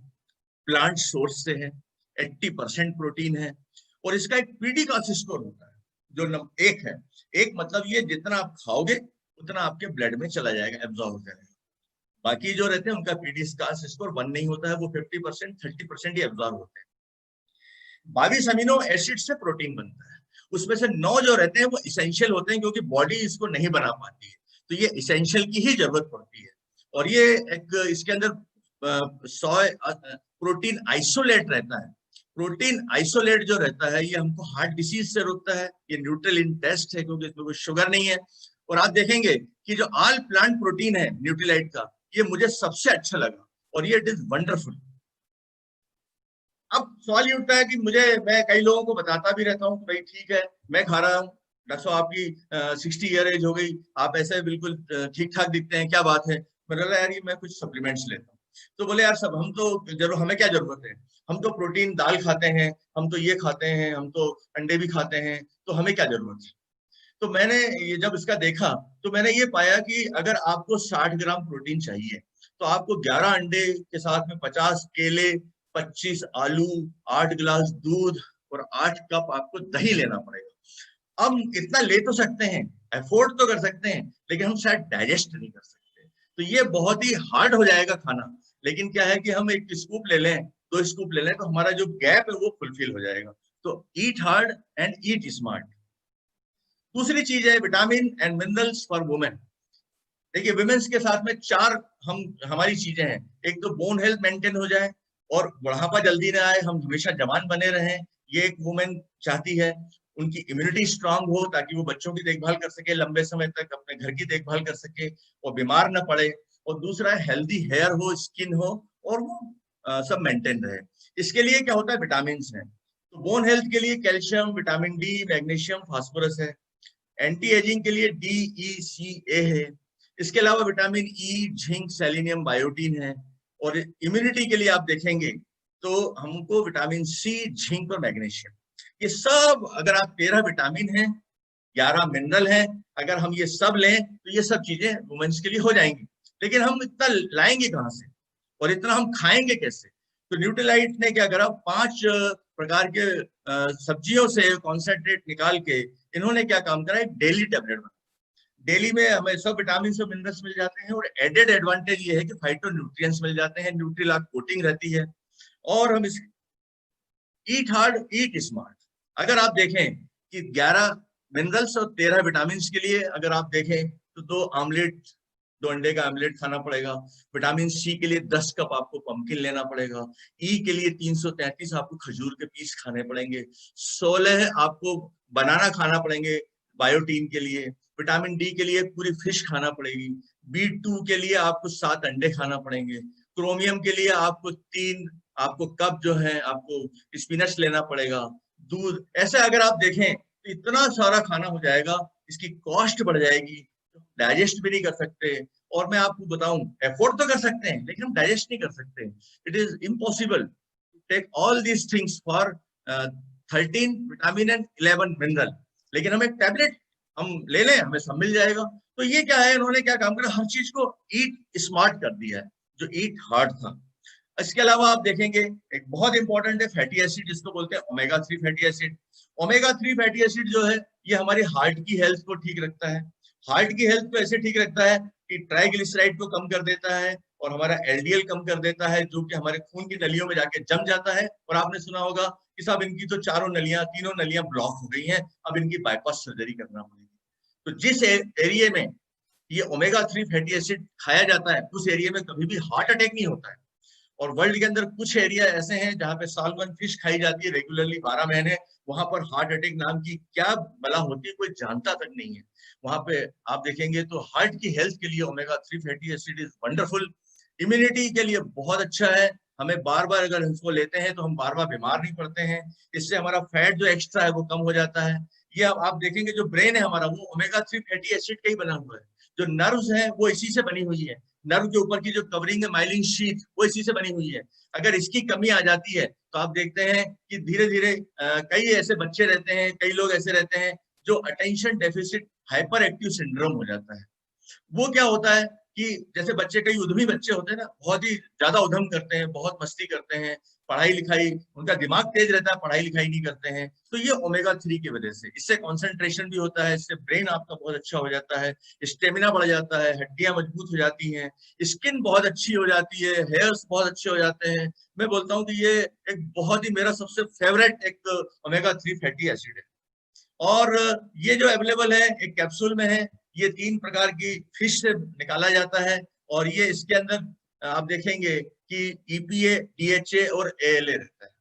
प्लांट सोर्स से है, 80% प्रोटीन है। और इसका एक पीडी का स्कोर होता है जो एक है। एक मतलब ये जितना आप खाओगे उतना आपके ब्लड में चला जाएगा, एब्जॉर्ब हो जाएगा। बाकी जो रहते हैं उनका पीडी का स्कोर 1 नहीं होता है, वो 50%, 30% ही एब्जॉर्ब होते हैं। 22 अमीनो एसिड से प्रोटीन बनता है, उसमें से 9 जो रहते हैं वो इसेंशियल होते हैं, क्योंकि बॉडी इसको नहीं बना पाती है, तो ये इसेंशियल की ही जरूरत पड़ती है। और ये एक इसके अंदर 100 प्रोटीन आइसोलेट रहता है। प्रोटीन आइसोलेट जो रहता है ये हमको हार्ट डिसीज से रोकता है, ये न्यूट्रल इन टेस्ट है, क्योंकि इसमें कोई शुगर नहीं है। और आप देखेंगे कि जो ऑल प्लांट प्रोटीन है न्यूट्रीलाइट का, ये मुझे सबसे अच्छा लगा, और ये इट इज वंडरफुल। अब सवाल ये उठता है कि मैं कई लोगों को बताता भी रहता हूँ भाई ठीक है मैं खा रहा हूँ, डॉक्टर साहब आपकी 60 ईयर एज हो गई, आप ऐसे बिल्कुल ठीक ठाक दिखते हैं, क्या बात है। मैंने बोला यार ये मैं कुछ सप्लीमेंट्स लेता हूँ। तो बोले यार सब हम तो जरूर, हमें क्या जरूरत है, हम तो प्रोटीन दाल खाते हैं, हम तो ये खाते हैं, हम तो अंडे भी खाते हैं, तो हमें क्या जरूरत है। तो मैंने ये जब इसका देखा तो मैंने ये पाया कि अगर आपको 60 ग्राम प्रोटीन चाहिए तो आपको 11 अंडे के साथ में 50 केले, 25 आलू, 8 गिलास दूध और 8 कप आपको दही लेना पड़ेगा। हम इतना ले तो सकते हैं, अफोर्ड तो कर सकते हैं, लेकिन हम शायद डाइजेस्ट नहीं कर सकते। तो ये बहुत ही हार्ड हो जाएगा खाना। लेकिन क्या है कि हम एक स्कूप ले लें, 2 स्कूप ले लें, तो हमारा जो गैप है वो फुलफिल हो जाएगा। तो ईट हार्ड एंड ईट स्मार्ट। दूसरी चीज है vitamin and minerals for women. देखिए वुमेन्स के साथ में 4 हमारी चीजें हैं। एक तो बोन हेल्थ मेंटेन हो जाए और बुढ़ापा जल्दी ना आए, हम हमेशा जवान बने रहें, ये एक वुमेन चाहती है। उनकी इम्यूनिटी स्ट्रांग हो ताकि वो बच्चों की देखभाल कर सके, लंबे समय तक अपने घर की देखभाल कर सके और बीमार ना पड़े। और दूसरा है हेल्दी हेयर हो, स्किन हो, और वो सब मेंटेन रहे। इसके लिए क्या होता है, विटामिन है। तो बोन हेल्थ के लिए calcium, vitamin D, magnesium, phosphorus है। एंटी एजिंग के लिए DECA है। इसके अलावा vitamin E, zinc, selenium, biotin है। और इम्यूनिटी के लिए आप देखेंगे तो हमको विटामिन सी, जिंक और मैग्नीशियम, ये सब अगर आप 13 विटामिन है, 11 मिनरल है, अगर हम ये सब लें तो ये सब चीजें वुमेन्स के लिए हो जाएंगी। लेकिन हम इतना लाएंगे कहाँ से, और इतना हम खाएंगे कैसे। तो न्यूट्रीलाइट ने क्या करा, 5 प्रकार के सब्जियों से कॉन्सेंट्रेट निकाल के इन्होंने क्या काम करा, एक डेली टेबलेट बना। डेली में हमें सब विटामिन और मिनरल्स मिल जाते हैं, और एडेड एडवांटेज ये है कि फाइटो न्यूट्रिएंट्स मिल जाते हैं, न्यूट्रीलाक कोटिंग रहती है। और हम इस ईट हार्ड ईट स्मार्ट, अगर आप देखें कि 11 मिनरल्स और 13 विटामिन के लिए अगर आप देखें तो 2 अंडे का आमलेट खाना पड़ेगा। विटामिन सी के लिए 10 कप आपको पंपकिन लेना पड़ेगा। ई के लिए 333 आपको खजूर के पीस खाने पड़ेंगे। 16 आपको बनाना खाना पड़ेंगे बायोटीन के लिए। विटामिन डी के लिए पूरी फिश खाना पड़ेगी। B2 के लिए आपको 7 अंडे खाना पड़ेंगे। क्रोमियम के लिए आपको 3 आपको कप जो है आपको स्पिनच लेना पड़ेगा। दूध, ऐसे अगर आप देखें तो इतना सारा खाना हो जाएगा, इसकी कॉस्ट बढ़ जाएगी, डाइजेस्ट भी नहीं कर सकते। और मैं आपको बताऊं, एफोर्ड तो कर सकते हैं लेकिन हम डाइजेस्ट नहीं कर सकते। It is impossible to take all these things for 13 vitamin and 11 mineral, लेकिन हम एक टैबलेट हम ले लें, हमें सब मिल जाएगा। तो ये क्या है, इन्होंने क्या काम करा, हर चीज को ईट स्मार्ट कर दिया है, जो ईट हार्ड था। इसके अलावा आप देखेंगे एक बहुत इंपॉर्टेंट है फैटी एसिड, जिसको बोलते हैं omega 3 fatty acid. Omega 3 fatty acid जो है ये हमारी हार्ट की हेल्थ को ठीक रखता है। हार्ट की हेल्थ को ऐसे ठीक रखता है कि ट्राइग्लिसराइड को कम कर देता है, और हमारा एलडीएल कम कर देता है, जो कि हमारे खून की नलियों में जाके जम जाता है। और आपने सुना होगा कि साहब इनकी तो तीनों नलियां ब्लॉक हो गई हैं, अब इनकी बाईपास सर्जरी करना पड़ेगी। तो जिस एरिया में ये ओमेगा 3 फैटी एसिड खाया जाता है, उस एरिया में कभी भी हार्ट अटैक नहीं होता है। और वर्ल्ड के अंदर कुछ एरिया ऐसे हैं जहां पे सालमन फिश खाई जाती है रेगुलरली 12 महीने, वहां पर हार्ट अटैक नाम की क्या बला होती है कोई जानता तक नहीं है। वहां पे आप देखेंगे तो हार्ट की हेल्थ के लिए omega 3 fatty acid is wonderful. Immunity के लिए बहुत अच्छा है, हमें बार बार अगर इसको लेते हैं तो हम बार बार बीमार नहीं पड़ते हैं। इससे हमारा फैट जो एक्स्ट्रा है वो कम हो जाता है। ये आप देखेंगे जो ब्रेन है हमारा वो ओमेगा 3 फैटी एसिड का ही बना हुआ है। जो नर्व्स है वो इसी से बनी हुई है, नर्व के ऊपर की जो कवरिंग है माइलिन शीथ वो इसी से बनी हुई है। अगर इसकी कमी आ जाती है तो आप देखते हैं कि धीरे धीरे कई ऐसे बच्चे रहते हैं, कई लोग ऐसे रहते हैं जो attention deficit hyper active syndrome हो जाता है। वो क्या होता है कि जैसे बच्चे, कई उद्यमी बच्चे होते हैं ना, बहुत ही ज्यादा उधम करते हैं, बहुत मस्ती करते हैं, पढ़ाई लिखाई उनका दिमाग तेज रहता है, पढ़ाई लिखाई नहीं करते हैं। तो ये ओमेगा 3 की वजह से, इससे कंसंट्रेशन भी होता है, इससे ब्रेन आपका बहुत अच्छा हो जाता है, स्टेमिना बढ़ जाता है, हड्डियां मजबूत हो जाती हैं, स्किन बहुत अच्छी हो जाती है, हेयर्स बहुत अच्छे हो जाते हैं। मैं बोलता हूँ कि ये एक बहुत ही मेरा सबसे फेवरेट एक ओमेगा 3 फैटी एसिड है। और ये जो अवेलेबल है एक कैप्सूल में है, ये 3 प्रकार की फिश से निकाला जाता है। और ये इसके अंदर आप देखेंगे कि ईपीए, डीएचए और एएलए रहता है।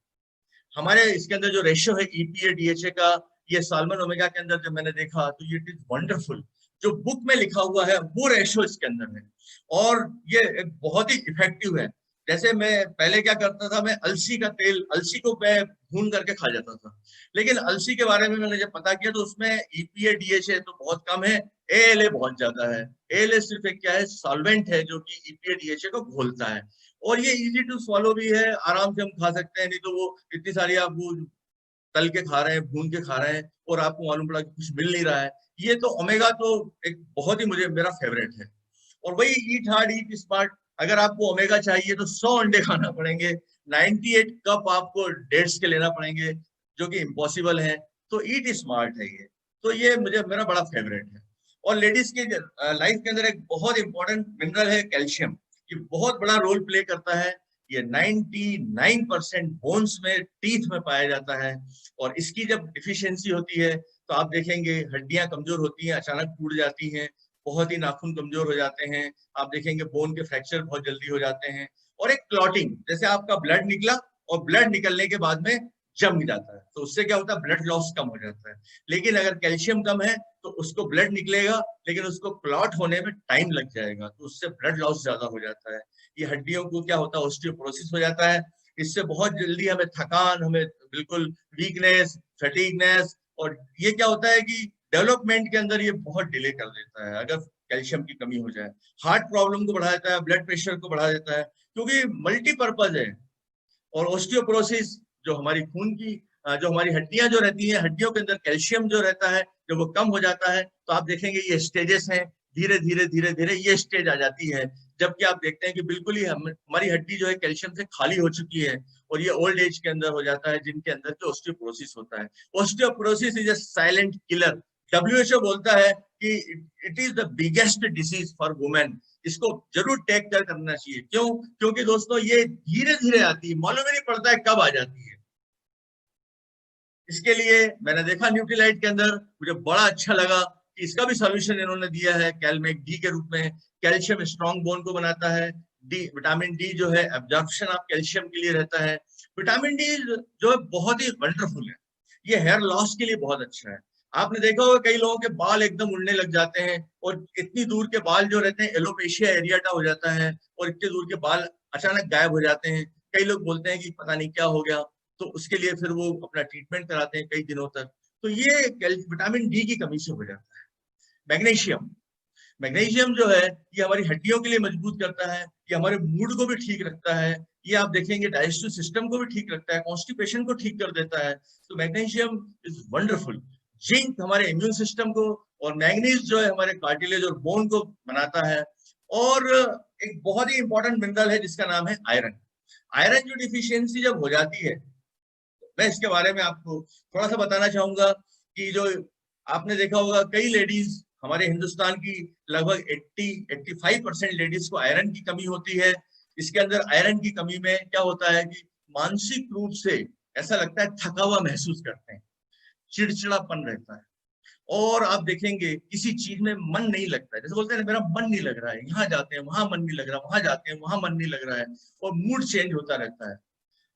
हमारे इसके अंदर जो रेशियो है ईपीए डीएचए का, ये साल्मन ओमेगा के अंदर जब मैंने देखा तो ये इट इज वंडरफुल। जो बुक में लिखा हुआ है वो रेशियो इसके अंदर है, और ये एक बहुत ही इफेक्टिव है। जैसे मैं पहले क्या करता था, मैं अलसी का तेल, अलसी को मैं भून करके खा जाता था, लेकिन अलसी के बारे में मैंने जब पता किया तो उसमें ईपीए डीएचए तो बहुत कम है, एएलए बहुत ज्यादा है। एएलए सिर्फ एक क्या है, सॉल्वेंट है जो कि ईपीए डीएचए को घोलता है। और ये इजी टू फॉलो भी है, आराम से हम खा सकते हैं। नहीं तो वो इतनी सारी आप वो तल के खा रहे हैं, भून के खा रहे हैं, और आपको मालूम पड़ा कि कुछ मिल नहीं रहा है। ये तो ओमेगा तो एक बहुत ही मुझे मेरा फेवरेट है। और वही ईट हार्ड ईट स्मार्ट, अगर आपको ओमेगा चाहिए तो 100 अंडे खाना पड़ेंगे, 98 कप आपको डेट्स के लेना पड़ेंगे, जो कि इम्पॉसिबल है। तो ईट स्मार्ट है ये, तो ये मुझे मेरा बड़ा फेवरेट है। और लेडीज की लाइफ के अंदर एक बहुत इंपॉर्टेंट मिनरल है कैल्शियम, ये बहुत बड़ा रोल प्ले करता है। ये 99% बोन्स में, टीथ में पाया जाता है। और इसकी जब डिफिशियंसी होती है तो आप देखेंगे हड्डियां कमजोर होती हैं, अचानक टूट जाती हैं, बहुत ही नाखून कमजोर हो जाते हैं। आप देखेंगे बोन के फ्रैक्चर बहुत जल्दी हो जाते हैं। और एक क्लॉटिंग, जैसे आपका ब्लड निकला और ब्लड निकलने के बाद में जम जाता है, तो उससे क्या होता है, ब्लड लॉस कम हो जाता है। लेकिन अगर कैल्शियम कम है तो उसको ब्लड निकलेगा, लेकिन उसको क्लॉट होने में टाइम लग जाएगा, तो उससे ब्लड लॉस ज्यादा हो जाता है। ये हड्डियों को क्या होता है, ऑस्टियोपोरोसिस हो जाता है। इससे बहुत जल्दी हमें थकान, हमें बिल्कुल वीकनेस, फैटिगनेस, और ये क्या होता है कि डेवलपमेंट के अंदर ये बहुत डिले कर देता है अगर कैल्शियम की कमी हो जाए। हार्ट प्रॉब्लम को बढ़ा देता है, ब्लड प्रेशर को बढ़ा देता है, क्योंकि मल्टीपर्पज है। और ऑस्टियोपोरोसिस, जो हमारी खून की जो हमारी हड्डियां जो रहती हैं, हड्डियों के अंदर कैल्शियम जो रहता है जब वो कम हो जाता है तो आप देखेंगे ये स्टेजेस हैं, धीरे धीरे धीरे धीरे ये स्टेज आ जाती है, जबकि आप देखते हैं कि बिल्कुल ही हमारी हड्डी जो है कैल्शियम से खाली हो चुकी है, और ये ओल्ड एज के अंदर हो जाता है, जिनके अंदर जो ऑस्टियोपोरोसिस होता है। Osteoporosis is a silent killer. WHO बोलता है कि it is the biggest disease for women. इसको जरूर टेक केयर करना चाहिए। क्यों? क्योंकि दोस्तों ये धीरे धीरे आती है, मालूम ही नहीं पड़ता है कब आ जाती है। इसके लिए मैंने देखा न्यूट्रीलाइट के अंदर, मुझे बड़ा अच्छा लगा कि इसका भी सॉल्यूशन इन्होंने दिया है कैलमेक डी के रूप में। कैल्शियम स्ट्रॉन्ग बोन को बनाता है। डी, विटामिन डी जो है एब्जॉर्प्शन ऑफ कैल्शियम के लिए रहता है। विटामिन डी जो है बहुत ही वंडरफुल है। ये हेयर लॉस के लिए बहुत अच्छा है। आपने देखा होगा कई लोगों के बाल एकदम उड़ने लग जाते हैं, और इतनी दूर के बाल जो रहते हैं एलोपेशिया एरियाटा हो जाता है, और इतने दूर के बाल अचानक गायब हो जाते हैं। कई लोग बोलते हैं कि पता नहीं क्या हो गया, तो उसके लिए फिर वो अपना ट्रीटमेंट कराते हैं कई दिनों तक। तो ये विटामिन डी की कमी से हो जाता है। मैग्नीशियम, मैग्नीशियम जो है ये हमारी हड्डियों के लिए मजबूत करता है, ये हमारे मूड को भी ठीक रखता है, ये आप देखेंगे डाइजेस्टिव सिस्टम को भी ठीक रखता है, कॉन्स्टिपेशन को ठीक कर देता है। तो मैग्नीशियम इज वंडरफुल। जिंक हमारे इम्यून सिस्टम को, और मैग्नीज जो है हमारे कार्टिलेज और बोन को बनाता है। और एक बहुत ही इंपॉर्टेंट मिनरल है जिसका नाम है आयरन। आयरन जो डिफिशियंसी जब हो जाती है, मैं इसके बारे में आपको थोड़ा सा बताना चाहूंगा कि जो आपने देखा होगा कई लेडीज हमारे हिंदुस्तान की लगभग 80-85% लेडीज को आयरन की कमी होती है। इसके अंदर आयरन की कमी में क्या होता है कि मानसिक रूप से ऐसा लगता है थका हुआ महसूस करते हैं, चिड़चिड़ापन रहता है, और आप देखेंगे किसी चीज में मन नहीं लगता है। जैसे बोलते हैं मेरा मन नहीं लग रहा है, यहाँ जाते हैं वहां मन नहीं लग रहा, वहां जाते हैं वहां मन नहीं लग रहा है, और मूड चेंज होता रहता है।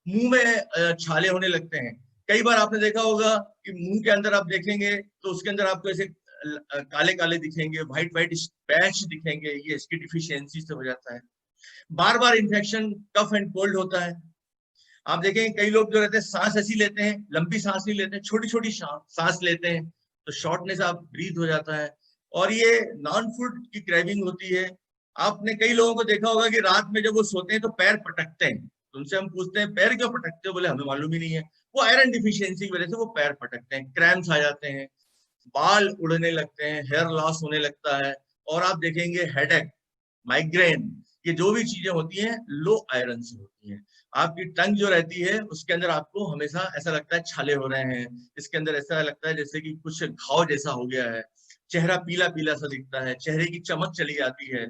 मुंह में छाले होने लगते हैं। कई बार आपने देखा होगा कि मुंह के अंदर आप देखेंगे तो उसके अंदर आपको ऐसे काले काले दिखेंगे, व्हाइट व्हाइट पैच दिखेंगे, ये इसकी डिफिशियंसी से हो जाता है। बार बार इन्फेक्शन, कफ एंड कोल्ड होता है। आप देखेंगे कई लोग जो रहते हैं सांस ऐसी लेते हैं, लंबी सांस नहीं लेते हैं, छोटी छोटी सांस लेते हैं, तो शॉर्टनेस आप ब्रीथ हो जाता है। और ये नॉन फूड की क्रेविंग होती है। आपने कई लोगों को देखा होगा कि रात में जब वो सोते हैं तो पैर पटकते हैं, तो उनसे हम पूछते हैं पैर क्यों पटकते हो, बोले हमें मालूम ही नहीं है। वो आयरन डिफिशियंसी की वजह से वो पैर पटकते हैं, क्रैम्प्स आ जाते हैं, बाल उड़ने लगते हैं, हेयर लॉस होने लगता है। और आप देखेंगे हेडेक, माइग्रेन, ये जो भी चीजें होती हैं लो आयरन से होती हैं। आपकी टंग जो रहती है उसके अंदर आपको हमेशा ऐसा लगता है छाले हो रहे हैं, इसके अंदर ऐसा लगता है जैसे कि कुछ घाव जैसा हो गया है, चेहरा पीला पीला सा दिखता है, चेहरे की चमक चली जाती है,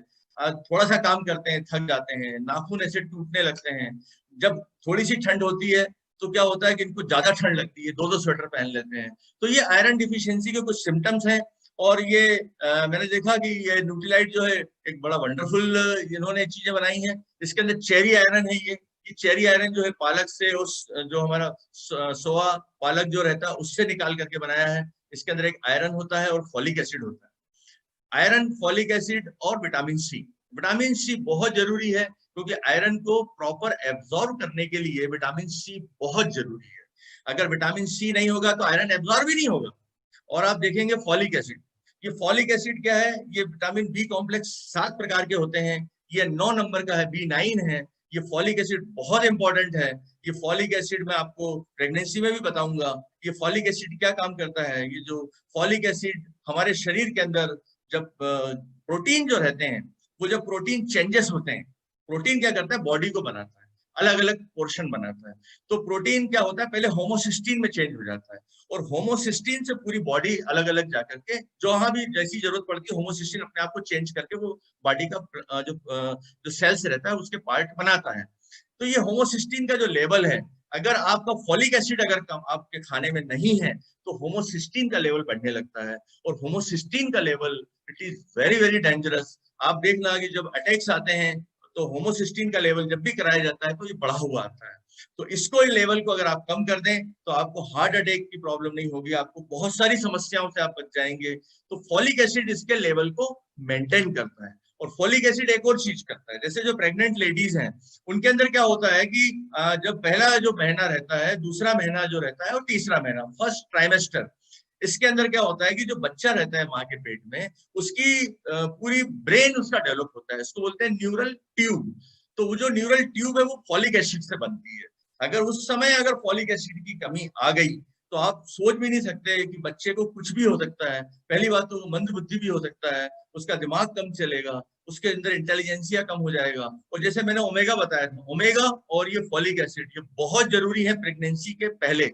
थोड़ा सा काम करते हैं थक जाते हैं, नाखून ऐसे टूटने लगते हैं। जब थोड़ी सी ठंड होती है तो क्या होता है कि इनको ज्यादा ठंड लगती है, दो दो स्वेटर पहन लेते हैं। तो ये आयरन डिफिशियंसी के कुछ सिम्टम्स हैं। और ये मैंने देखा कि ये न्यूट्रीलाइट जो है एक बड़ा वंडरफुल इन्होंने चीजें बनाई हैं। इसके अंदर चेरी आयरन है। ये चेरी आयरन जो है पालक से, उस जो हमारा सोया पालक जो रहता है उससे निकाल करके बनाया है। इसके अंदर एक आयरन होता है और फॉलिक एसिड होता है। आयरन, फॉलिक एसिड और विटामिन सी। विटामिन सी बहुत जरूरी है क्योंकि आयरन को प्रॉपर एब्जॉर्ब करने के लिए विटामिन सी बहुत जरूरी है। अगर विटामिन सी नहीं होगा तो आयरन एब्जॉर्ब ही नहीं होगा। और आप देखेंगे फॉलिक एसिड, ये फॉलिक एसिड क्या है, ये विटामिन बी कॉम्प्लेक्स 7 प्रकार के होते हैं, ये 9 नंबर का है, B9 है। ये फॉलिक एसिड बहुत इंपॉर्टेंट है। ये फॉलिक एसिड मैं आपको प्रेगनेंसी में भी बताऊंगा। ये फॉलिक एसिड क्या काम करता है। ये जो फॉलिक एसिड हमारे शरीर के अंदर जब प्रोटीन जो रहते हैं, वो जब प्रोटीन चेंजेस होते हैं, प्रोटीन क्या करता है बॉडी को बनाता है, अलग अलग पोर्शन बनाता है। तो प्रोटीन क्या होता है पहले होमोसिस्टीन में चेंज हो जाता है, और होमोसिस्टीन से पूरी बॉडी अलग अलग जाकर के जहां भी जैसी जरूरत पड़ती है होमोसिस्टीन अपने आप को चेंज करके वो बॉडी का जो सेल्स रहता है उसके पार्ट बनाता है। तो ये होमोसिस्टीन का जो लेवल है, अगर आपका फॉलिक एसिड अगर कम आपके खाने में नहीं है तो होमोसिस्टीन का लेवल बढ़ने लगता है। और होमोसिस्टीन का level it is very very dangerous. आप देखना कि जब अटैक्स आते हैं तो होमोसिस्टीन का लेवल जब भी कराया जाता है तो ये बढ़ा हुआ आता है। तो इसको लेवल को अगर आप कम कर दें तो आपको हार्ट अटैक की प्रॉब्लम नहीं होगी, आपको बहुत सारी समस्याओं से आप बच जाएंगे। तो फॉलिक एसिड इसके लेवल को मेंटेन करता है। और फॉलिक एसिड एक और चीज करता है, जैसे जो प्रेग्नेंट लेडीज हैं उनके अंदर क्या होता है कि जब पहला जो महीना रहता है, दूसरा महीना जो रहता है और तीसरा महीना, फर्स्ट ट्राइमेस्टर, इसके अंदर क्या होता है कि जो बच्चा रहता है माँ के पेट में उसकी पूरी ब्रेन उसका डेवलप होता है, इसको बोलते हैं न्यूरल ट्यूब। तो वो जो न्यूरल ट्यूब है वो फॉलिक एसिड से बनती है। अगर उस समय अगर फॉलिक एसिड की कमी आ गई तो आप सोच भी नहीं सकते कि बच्चे को कुछ भी हो सकता है। पहली बात तो मंद बुद्धि भी हो सकता है, उसका दिमाग कम चलेगा, उसके अंदर इंटेलिजेंसिया कम हो जाएगा। और जैसे मैंने ओमेगा बताया था, ओमेगा और ये फॉलिक एसिड ये बहुत जरूरी है प्रेगनेंसी के पहले,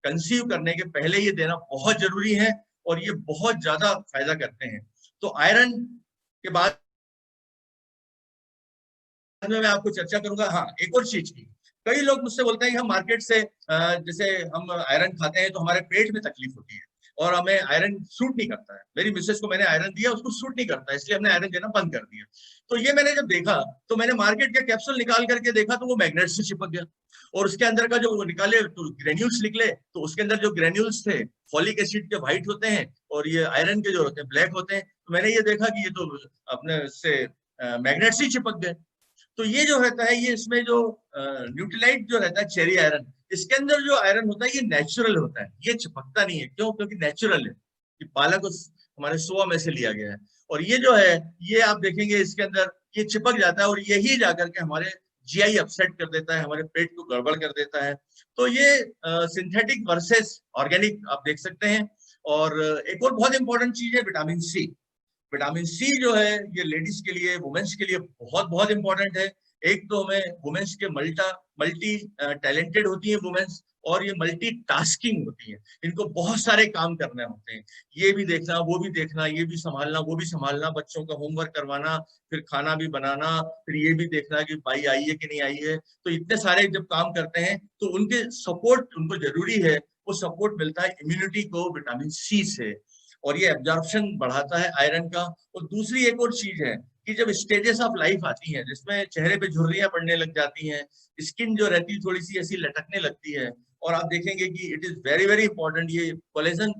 कंसीव करने के पहले ये देना बहुत जरूरी है और ये बहुत ज्यादा फायदा करते हैं। तो आयरन के बाद में मैं आपको चर्चा करूंगा। हाँ, एक और चीज की, कई लोग मुझसे बोलते हैं कि हम मार्केट से जैसे हम आयरन खाते हैं तो हमारे पेट में तकलीफ होती है और हमें आयरन सूट नहीं करता है। मेरी मिसेस को मैंने आयरन दिया, उसको सूट नहीं करता है, इसलिए हमने आयरन देना बंद कर दिया। तो ये मैंने जब देखा तो मैंने मार्केट के कैप्सूल निकाल करके देखा तो वो मैग्नेट से चिपक गया, और उसके अंदर का जो निकाले तो ग्रेन्यूल्स निकले, तो उसके अंदर जो ग्रेन्यूल्स थे फॉलिक एसिड के व्हाइट होते हैं और ये आयरन के जो होते हैं ब्लैक होते हैं। तो मैंने ये देखा कि ये तो अपने से मैग्नेट से चिपक गए। तो ये जो रहता है, ये इसमें जो न्यूट्रिलाइट जो रहता है चेरी आयरन, इसके अंदर जो आयरन होता है ये नेचुरल होता है, ये चिपकता नहीं है। क्यों? क्योंकि नेचुरल है, कि पालक हमारे सोया में से लिया गया है। और ये जो है, ये आप देखेंगे इसके अंदर ये चिपक जाता है और यही जाकर के हमारे जीआई अपसेट कर देता है, हमारे पेट को गड़बड़ कर देता है। तो ये सिंथेटिक वर्सेस ऑर्गेनिक आप देख सकते हैं। और एक और बहुत इंपॉर्टेंट चीज है विटामिन सी। विटामिन सी जो है ये लेडीज के लिए, वुमेन्स के लिए बहुत बहुत इंपॉर्टेंट है। एक तो हमें वुमेन्स के मल्टी टैलेंटेड होती है वुमेन्स, और ये मल्टी टास्किंग होती है, इनको बहुत सारे काम करने होते हैं। ये भी देखना, वो भी देखना, ये भी संभालना, वो भी संभालना, बच्चों का होमवर्क करवाना, फिर खाना भी बनाना, फिर ये भी देखना कि भाई आई है कि नहीं आई है। तो इतने सारे जब काम करते हैं तो उनके सपोर्ट उनको जरूरी है। वो सपोर्ट मिलता है इम्यूनिटी को विटामिन सी से, और ये एब्जॉर्प्शन बढ़ाता है आयरन का। और दूसरी एक और चीज है कि जब स्टेजेस ऑफ लाइफ आती हैं जिसमें चेहरे पे झुर्रियां पड़ने लग जाती हैं, स्किन जो रहती है थोड़ी सी ऐसी लटकने लगती है, और आप देखेंगे कि it is very very important, ये कोलेजन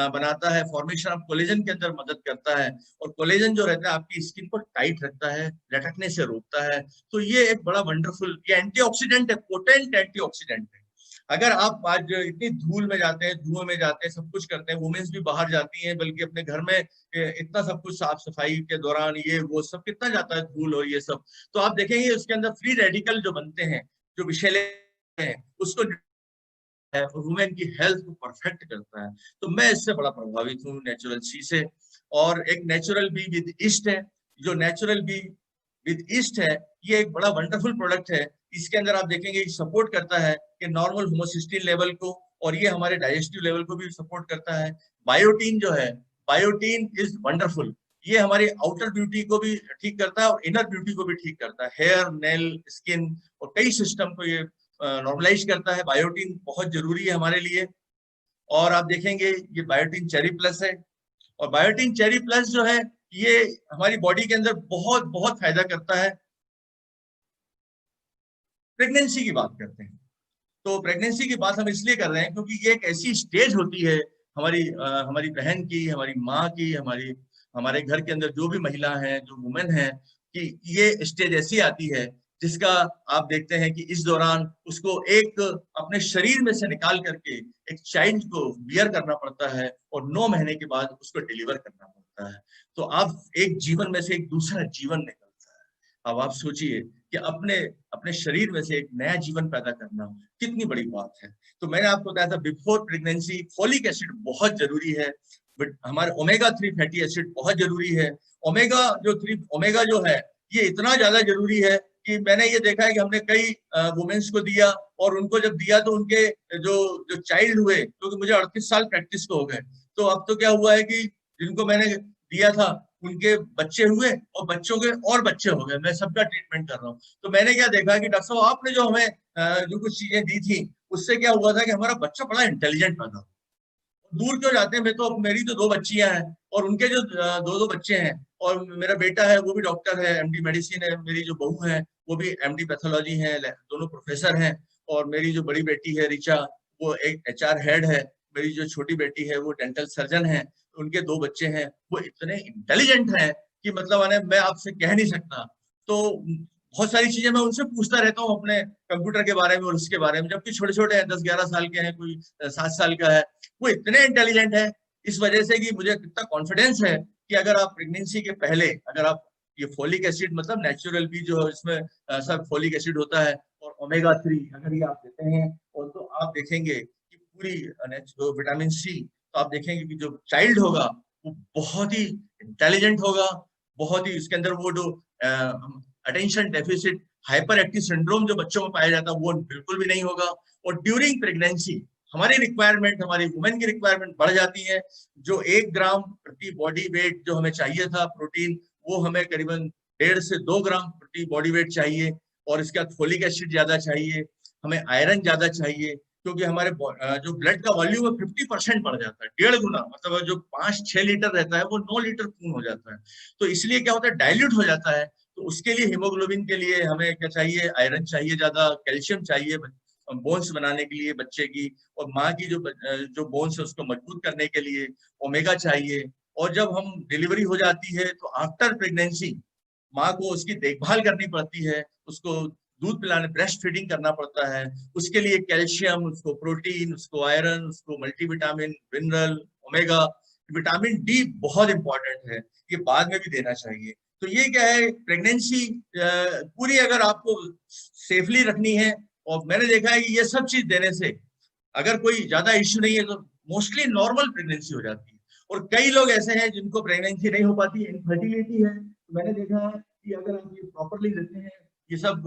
बनाता है, फॉर्मेशन ऑफ कोलेजन के अंदर मदद करता है। और कोलेजन जो रहता है आपकी स्किन को टाइट रखता है, लटकने से रोकता है। तो ये एक बड़ा वंडरफुल, ये एंटीऑक्सीडेंट है, पोटेंट एंटीऑक्सीडेंट है। अगर आप आज इतनी धूल में जाते हैं, धुएं में जाते हैं, सब कुछ करते हैं, वुमेन्स भी बाहर जाती हैं, बल्कि अपने घर में इतना सब कुछ साफ सफाई के दौरान ये वो सब कितना जाता है धूल और ये सब, तो आप देखेंगे उसके अंदर फ्री रेडिकल जो बनते हैं, जो विषैले हैं, उसको वुमेन की हेल्थ को परफेक्ट करता है। तो मैं इससे बड़ा प्रभावित हूँ नेचुरल सी से। और एक नेचुरल बी विद ईस्ट है, जो नेचुरल बी विद ईस्ट है, ये एक बड़ा वंडरफुल प्रोडक्ट है। इसके अंदर आप देखेंगे सपोर्ट करता है कि नॉर्मल होमोसिस्टीन लेवल को, और ये हमारे डाइजेस्टिव लेवल को भी सपोर्ट करता है। बायोटीन जो है, बायोटीन इज वंडरफुल, ये हमारी आउटर ब्यूटी को भी ठीक करता है और इनर ब्यूटी को भी ठीक करता है, हेयर, नेल, स्किन और कई सिस्टम को ये नॉर्मलाइज करता है। बायोटीन बहुत जरूरी है हमारे लिए। और आप देखेंगे ये बायोटीन चेरी प्लस है, और बायोटीन चेरी प्लस जो है ये हमारी बॉडी के अंदर बहुत बहुत फायदा करता है। प्रेगनेंसी की बात करते हैं, तो प्रेगनेंसी की बात हम इसलिए कर रहे हैं क्योंकि ये एक ऐसी स्टेज होती है हमारी बहन की, हमारी माँ की, हमारे घर के अंदर जो भी महिला है, जो वुमेन है, कि ये स्टेज ऐसी आती है जिसका आप देखते हैं कि इस दौरान उसको एक अपने शरीर में से निकाल करके एक चाइल्ड को बियर करना पड़ता है, और 9 महीने के बाद उसको डिलीवर करना पड़ता है। तो आप एक जीवन में से एक दूसरा जीवन निकलता है। अब आप सोचिए कि अपने अपने शरीर में से एक नया जीवन पैदा करना कितनी बड़ी बात है। तो मैंने आपको बताया था बिफोर प्रेगनेंसी फॉलिक एसिड बहुत जरूरी है, बट हमारे ओमेगा 3 फैटी एसिड बहुत जरूरी है। ओमेगा जो है ये इतना ज्यादा जरूरी है कि मैंने ये देखा है कि हमने कई वुमेन्स को दिया, और उनको जब दिया तो उनके जो जो चाइल्ड हुए, क्योंकि मुझे 38 साल प्रैक्टिस को हो गए, तो अब तो क्या हुआ है कि जिनको मैंने दिया था उनके बच्चे हुए और बच्चों के और बच्चे हो गए, मैं सबका ट्रीटमेंट कर रहा हूँ। तो मैंने क्या देखा कि डॉक्टर साहब आपने जो हमें जो कुछ चीजें दी थी उससे क्या हुआ था कि हमारा बच्चा बड़ा इंटेलिजेंट पैदा हुआ। दूर क्यों जाते हैं, मैं तो, मेरी तो 2 बच्चियां हैं और उनके जो 2 बच्चे हैं, और मेरा बेटा है वो भी डॉक्टर है, एमडी मेडिसिन है, मेरी जो बहू है वो भी एमडी पैथोलॉजी है, दोनों प्रोफेसर हैं। और मेरी जो बड़ी बेटी है रिचा, वो एक एचआर हेड है। मेरी जो छोटी बेटी है वो डेंटल सर्जन है। उनके 2 बच्चे हैं, वो इतने इंटेलिजेंट हैं कि मतलब मैं आपसे कह नहीं सकता। तो बहुत सारी चीजें मैं उनसे पूछता रहता हूँ अपने कंप्यूटर के बारे में और उसके बारे में, जबकि छोटे छोटे हैं, 10-11 साल के हैं, कोई 7 साल का है। वो इतने इंटेलिजेंट है, इस वजह से कि मुझे कितना कॉन्फिडेंस है कि अगर आप प्रेगनेंसी के पहले अगर आप ये फोलिक एसिड, मतलब नेचुरल भी जो है इसमें सब फोलिक एसिड होता है, और ओमेगा 3 अगर ये आप देते हैं, और तो आप देखेंगे कि पूरी विटामिन सी, तो आप देखेंगे कि जो चाइल्ड होगा वो बहुत ही इंटेलिजेंट होगा, बहुत ही उसके अंदर वो जो attention deficit hyper active syndrome जो बच्चों में पाया जाता है वो बिल्कुल भी नहीं होगा। और ड्यूरिंग प्रेगनेंसी हमारी रिक्वायरमेंट, हमारी वुमेन की रिक्वायरमेंट बढ़ जाती है। जो 1 ग्राम प्रति बॉडी वेट जो हमें चाहिए था प्रोटीन, वो हमें करीबन 1.5 से 2 ग्राम प्रति बॉडी वेट चाहिए। और इसके बाद फोलिक एसिड ज्यादा चाहिए, हमें आयरन ज्यादा चाहिए, क्योंकि हमारे जो ब्लड का वॉल्यूम है 50% बढ़ जाता है, 1.5 गुना। मतलब जो 5-6 लीटर रहता है वो 9 लीटर खून हो जाता है। तो इसलिए क्या होता है, डाइल्यूट हो जाता है। तो उसके लिए हीमोग्लोबिन के लिए हमें क्या चाहिए, आयरन चाहिए ज्यादा, कैल्शियम चाहिए बोन्स बनाने के लिए बच्चे की, और माँ की जो बोन्स है उसको मजबूत करने के लिए ओमेगा चाहिए। और जब हम डिलीवरी हो जाती है तो आफ्टर प्रेगनेंसी माँ को उसकी देखभाल करनी पड़ती है, उसको दूध पिलाने, ब्रेस्ट फीडिंग करना पड़ता है। उसके लिए कैल्शियम, उसको प्रोटीन, उसको आयरन, उसको multivitamin, mineral, omega, vitamin D बहुत इंपॉर्टेंट है, ये बाद में भी देना चाहिए। तो ये क्या है, प्रेगनेंसी पूरी अगर आपको सेफली रखनी है, और मैंने देखा है कि ये सब चीज देने से अगर कोई ज्यादा इश्यू नहीं है तो मोस्टली नॉर्मल प्रेगनेंसी हो जाती है। और कई लोग ऐसे हैं जिनको प्रेगनेंसी नहीं हो पाती, इनफर्टिलिटी है। तो मैंने देखा है कि अगर आप ये प्रॉपरली लेते हैं, ये सब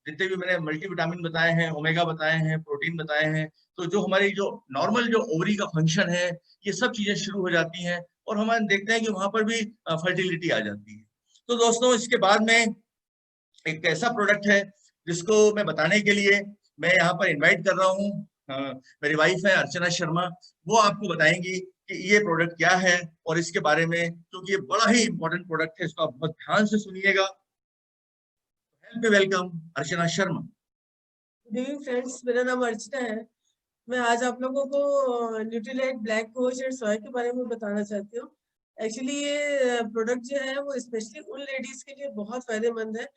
जितने भी मैंने मल्टीविटामिन बताए हैं, ओमेगा बताए हैं, प्रोटीन बताए हैं, तो जो हमारी जो नॉर्मल जो ओवरी का फंक्शन है, ये सब चीजें शुरू हो जाती हैं, और हम देखते हैं कि वहां पर भी फर्टिलिटी आ जाती है। तो दोस्तों, इसके बाद में एक ऐसा प्रोडक्ट है जिसको मैं बताने के लिए मैं यहाँ पर इनवाइट कर रहा हूँ, मेरी वाइफ है अर्चना शर्मा। वो आपको बताएंगी कि ये प्रोडक्ट क्या है और इसके बारे में, क्योंकि ये बड़ा ही इंपॉर्टेंट प्रोडक्ट है, इसको आप बहुत ध्यान से सुनिएगा। Help me welcome Archana Sharma. Good evening friends, मेरा नाम अर्चना है। मैं आज आप लोगों को न्यूट्रीलाइट ब्लैक कोच एंड सोया के बारे में बताना चाहती हूँ। एक्चुअली ये प्रोडक्ट जो है वो स्पेशली उन लेडीज के लिए बहुत फायदेमंद है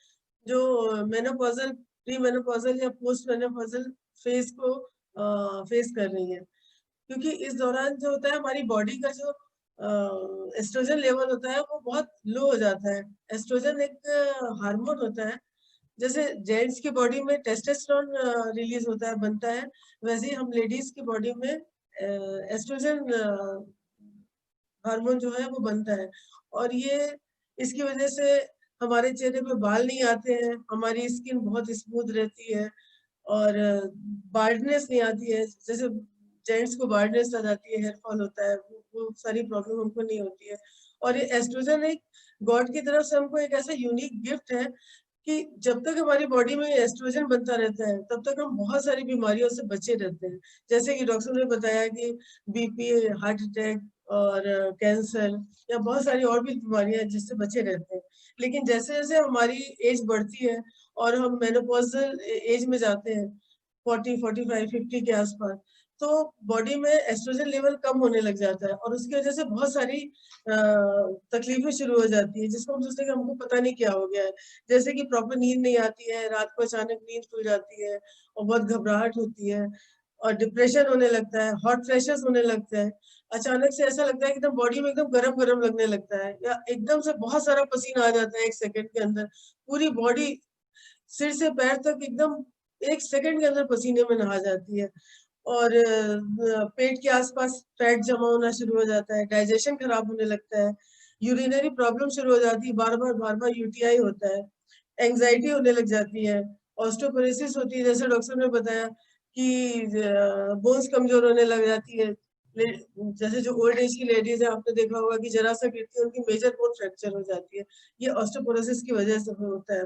जो मेनोपॉजल, प्री मेनोपॉजल या पोस्ट मेनोपॉजल फेज को फेस कर रही है। क्योंकि इस दौरान जो होता है हमारी बॉडी का जो एस्ट्रोजन लेवल होता है वो बहुत लो हो जाता है। एस्ट्रोजन एक हार्मोन होता है, जैसे जेंट्स की बॉडी में टेस्टोस्टेरोन रिलीज होता है, बनता है, वैसे ही हम लेडीज की बॉडी में एस्ट्रोजन हार्मोन जो है वो बनता है। और ये इसकी वजह से हमारे चेहरे पे बाल नहीं आते हैं, हमारी स्किन बहुत स्मूथ रहती है, और बार्डनेस नहीं आती है। जैसे जेंट्स को बार्डनेस आ जाती है, हेयर फॉल होता है, वो सारी प्रॉब्लम हमको नहीं होती है। और ये एस्ट्रोजन एक गॉड की तरफ से हमको एक ऐसा यूनिक गिफ्ट है कि जब तक हमारी बॉडी में एस्ट्रोजन बनता रहता है तब तक हम बहुत सारी बीमारियों से बचे रहते हैं। जैसे कि डॉक्टर ने बताया कि बीपी, हार्ट अटैक और कैंसर या बहुत सारी और भी बीमारियां हैं जिससे बचे रहते हैं। लेकिन जैसे जैसे हमारी एज बढ़ती है और हम मेनोपॉजल एज में जाते हैं, 40, 45, 50 के आसपास, तो बॉडी में एस्ट्रोजन लेवल कम होने लग जाता है और उसकी वजह से बहुत सारी तकलीफें शुरू हो जाती है, जिसको हम सोचते हैं कि हमको पता नहीं क्या हो गया है। जैसे कि प्रॉपर नींद नहीं आती है, रात को अचानक नींद खुल जाती है और बहुत घबराहट होती है, और डिप्रेशन होने लगता है, हॉट फ्लैशेस होने लगते हैं। अचानक से ऐसा लगता है कि एकदम बॉडी में एकदम गरम गरम लगने लगता है, या एकदम से बहुत सारा पसीना आ जाता है 1 सेकंड के अंदर। पूरी बॉडी सिर से पैर तक एकदम 1 सेकंड के अंदर पसीने में नहा जाती है। और पेट के आसपास फैट जमा होना शुरू हो जाता है, डाइजेशन खराब होने लगता है, यूरिनरी प्रॉब्लम शुरू हो जाती है, बार बार यूटीआई होता है, एंजाइटी होने लग जाती है, ऑस्टियोपोरोसिस होती है, जैसे डॉक्टर ने बताया कि बोन्स कमजोर होने लग जाती है। जैसे जो ओल्ड एज की लेडीज है, आपने देखा होगा कि जरा सा गिरती है उनकी मेजर बोन फ्रैक्चर हो जाती है, ये ऑस्टियोपोरोसिस की वजह से होता है।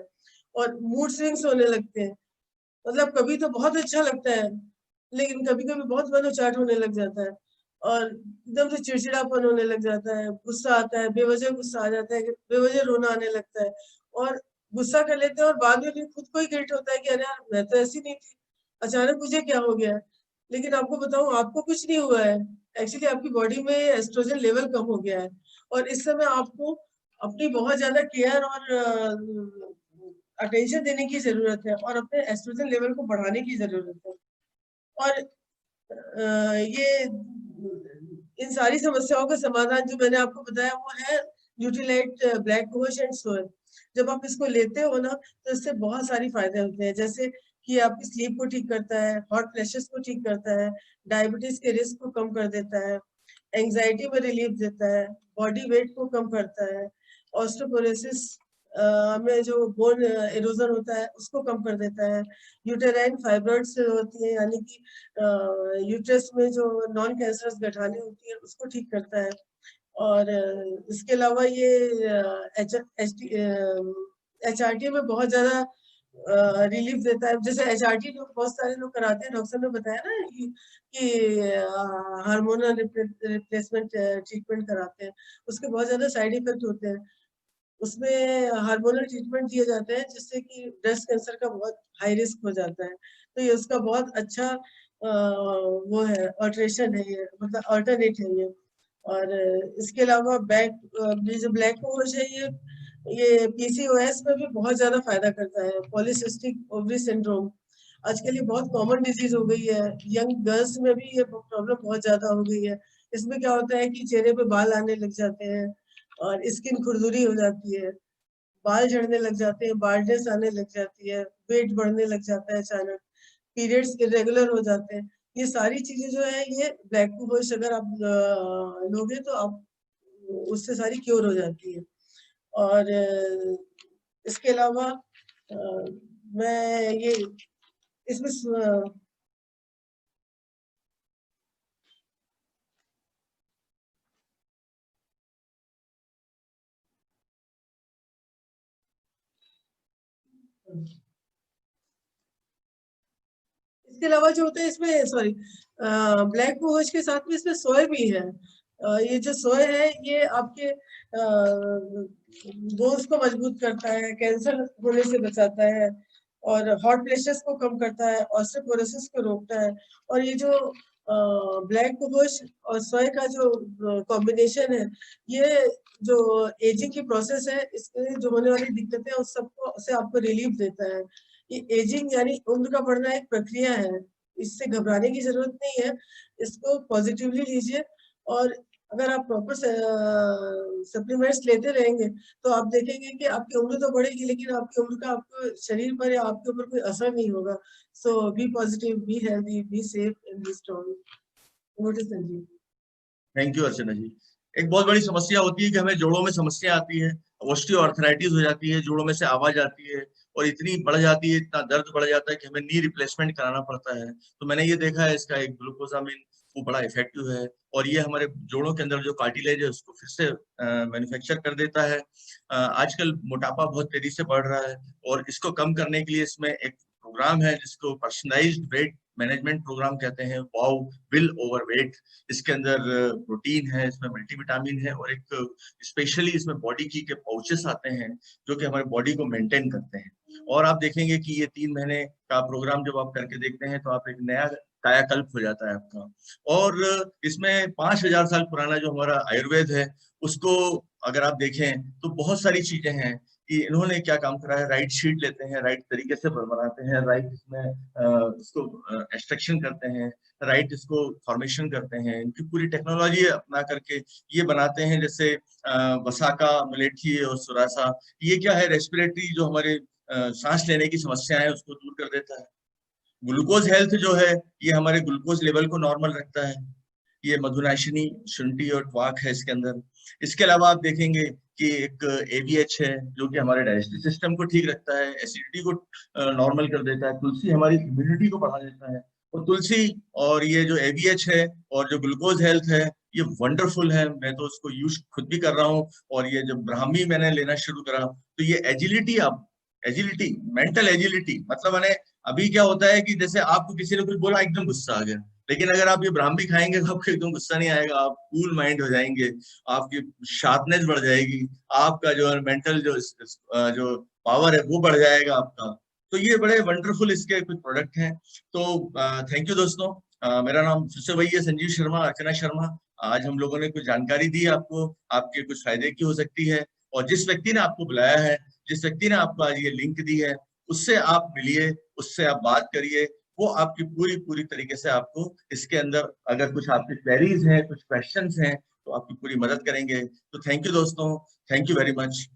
और मूड स्विंग्स होने लगते हैं, मतलब कभी तो बहुत अच्छा लगता है लेकिन कभी कभी बहुत मनोचाट होने लग जाता है, और एकदम से चिड़चिड़ापन होने लग जाता है, गुस्सा आता है, बेवजह गुस्सा आ जाता है, बेवजह रोना आने लगता है, और गुस्सा कर लेते हैं और बाद में फिर खुद को ही गिल्ट होता है कि अरे यार मैं तो ऐसी नहीं थी, अचानक मुझे क्या हो गया है। लेकिन आपको बताऊं, आपको कुछ नहीं हुआ है। एक्चुअली आपकी बॉडी में एस्ट्रोजन लेवल कम हो गया है, और इस समय आपको अपनी बहुत ज्यादा केयर और अटेंशन देने की जरूरत है, और अपने एस्ट्रोजन लेवल को बढ़ाने की जरूरत है। और ये इन सारी समस्याओं का समाधान जो मैंने आपको बताया वो है न्यूट्रीलाइट ब्लैक कोश एंड सोय। जब आप इसको लेते हो ना तो इससे बहुत सारी फायदे होते हैं, जैसे कि आपकी स्लीप को ठीक करता है, हॉट फ्लैशेस को ठीक करता है, डायबिटीज के रिस्क को कम कर देता है, एंजाइटी में रिलीफ देता है, बॉडी वेट को कम करता है, ऑस्टियोपोरोसिस में जो बोन इरोजन होता है उसको कम कर देता है। यूटेराइन फाइब्रॉइड्स होती है, यानी कि यूट्रस में जो नॉन कैंसरस गठाने होती है उसको ठीक करता है। और इसके अलावा ये HRT में बहुत ज्यादा रिलीफ देता है। जैसे HRT लोग बहुत सारे लोग कराते हैं, डॉक्टर ने बताया ना कि हार्मोनल रिप्लेसमेंट ट्रीटमेंट कराते हैं, उसके बहुत ज्यादा साइड इफेक्ट होते हैं। उसमें हार्मोनल ट्रीटमेंट दिए जाते हैं जिससे कि ब्रेस्ट कैंसर का बहुत हाई रिस्क हो जाता है। तो ये उसका बहुत अच्छा वो है, ऑल्ट्रेशन है ये, मतलब अल्टरनेट है ये। और इसके अलावा जो ब्लैक कोहोश है ये PCOS में भी बहुत ज्यादा फायदा करता है। पॉलीसिस्टिक ओवरी सिंड्रोम आजकल ये बहुत कॉमन डिजीज हो गई है, यंग गर्ल्स में भी ये प्रॉब्लम बहुत ज्यादा हो गई है। इसमें क्या होता है कि चेहरे पे बाल आने लग जाते हैं और स्किन खुरदुरी हो जाती है, बाल झड़ने लग जाते हैं, बाल्डनेस आने लग जाती है, वेट बढ़ने लग जाता है अचानक, पीरियड्स इरेगुलर हो जाते हैं। ये सारी चीजें जो है ये ब्लैक कोहोश अगर आप लोगे तो आप उससे सारी क्योर हो जाती है। और इसके अलावा मैं ये इसमें इसके अलावा जो होता है इसमें, सॉरी, ब्लैक कोहोश के साथ में इसमें सोय भी है। ये जो सोय है ये आपके बोन्स को मजबूत करता है, कैंसर होने से बचाता है, और हार्ट प्रेशर्स को कम करता है, ऑस्टियोपोरोसिस को रोकता है। और ये जो ब्लैक कोहोश और सोय का जो कॉम्बिनेशन है, ये जो एजिंग की प्रोसेस है इसके जो होने वाली दिक्कतें उस सबको से आपको रिलीफ देता है। ये एजिंग यानी उम्र का बढ़ना एक प्रक्रिया है, इससे घबराने की जरूरत नहीं है, इसको पॉजिटिवली लीजिए। और अगर आप प्रॉपर सप्लीमेंट्स लेते रहेंगे तो आप देखेंगे कि आपकी उम्र तो बढ़ेगी लेकिन आपकी उम्र का आपको शरीर पर या आपके ऊपर कोई असर नहीं होगा। So be positive, be healthy, be safe and be strong. What is Sanjeev? Thank you Archana ji. एक बहुत बड़ी समस्या होती है कि हमें जोड़ों में समस्या आती है, ऑस्टियोआर्थराइटिस हो जाती है, जोड़ों में से आवाज आती है और इतनी बढ़ जाती है, इतना दर्द बढ़ जाता है कि हमें नी रिप्लेसमेंट कराना पड़ता है। तो मैंने ये देखा है इसका एक ग्लूकोसामिन वो बड़ा इफेक्टिव है और ये हमारे जोड़ों के अंदर जो कार्टिलेज है उसको फिर से मैन्युफैक्चर कर देता है। आजकल मोटापा बहुत तेजी से बढ़ रहा है और इसको कम करने के लिए इसमें एक प्रोग्राम है जिसको पर्सनलाइज्ड वेट मैनेजमेंट प्रोग्राम कहते हैं, वाओ विल ओवर वेट। इसके अंदर प्रोटीन है, इसमें मल्टीविटामिन है और एक स्पेशली इसमें बॉडी की के पाउचेस आते हैं जो कि हमारे बॉडी को मेंटेन करते हैं। और आप देखेंगे कि ये 3 महीने का प्रोग्राम जब आप करके देखते हैं तो आप एक नया कायाकल्प हो जाता है आपका। और इसमें 5000 साल पुराना जो हमारा आयुर्वेद है उसको अगर आप देखें तो बहुत सारी चीजें हैं कि इन्होंने क्या काम करा है। राइट शीट लेते हैं, राइट तरीके से बनाते हैं, राइट इसमें इसको एक्सट्रैक्शन करते हैं, राइट इसको फॉर्मेशन करते हैं, इनकी पूरी टेक्नोलॉजी अपना करके ये बनाते हैं। जैसे वसाका, मलेठी और सुरासा, ये क्या है, रेस्पिरेटरी जो हमारे सांस लेने की समस्या है उसको दूर कर देता है। ग्लूकोज हेल्थ जो है ये हमारे ग्लूकोज लेवल को नॉर्मल रखता है। ये मधुनाशिनी, शुंठी और क्वाक है इसके अंदर। इसके अलावा आप देखेंगे कि एक ABH है जो कि हमारे डाइजेस्टिव सिस्टम को ठीक रखता है, एसिडिटी को नॉर्मल कर देता है। तुलसी हमारी इम्यूनिटी को बढ़ा देता है। और तुलसी और ये जो ABH है और जो ग्लूकोज हेल्थ है ये वंडरफुल है। मैं तो उसको यूज खुद भी कर रहा हूँ। और ये जब ब्राह्मी मैंने लेना शुरू करा तो ये एजिलिटी, आप एजिलिटी, मेंटल एजिलिटी, मतलब मैंने अभी क्या होता है कि जैसे आपको किसी ने कुछ बोला एकदम गुस्सा आ गया, लेकिन अगर आप ये ब्राह्मी खाएंगे तो आपको एकदम गुस्सा नहीं आएगा, आप कूल माइंड हो जाएंगे, आपकी शार्पनेस बढ़ जाएगी, आपका जो मेंटल जो पावर है वो बढ़ जाएगा आपका। तो ये बड़े वंडरफुल इसके कुछ प्रोडक्ट हैं। तो थैंक यू दोस्तों। मेरा नाम फिर से वही है, संजीव शर्मा, अर्चना शर्मा। आज हम लोगों ने कुछ जानकारी दी आपको, आपके कुछ फायदे की हो सकती है। और जिस व्यक्ति ने आपको बुलाया है, जिस व्यक्ति ने आपको आज ये लिंक दी है, उससे आप मिलिए, उससे आप बात करिए। वो आपकी पूरी पूरी तरीके से आपको इसके अंदर अगर कुछ आपकी क्वेरीज हैं, कुछ क्वेश्चंस हैं तो आपकी पूरी मदद करेंगे। तो थैंक यू दोस्तों, थैंक यू वेरी मच।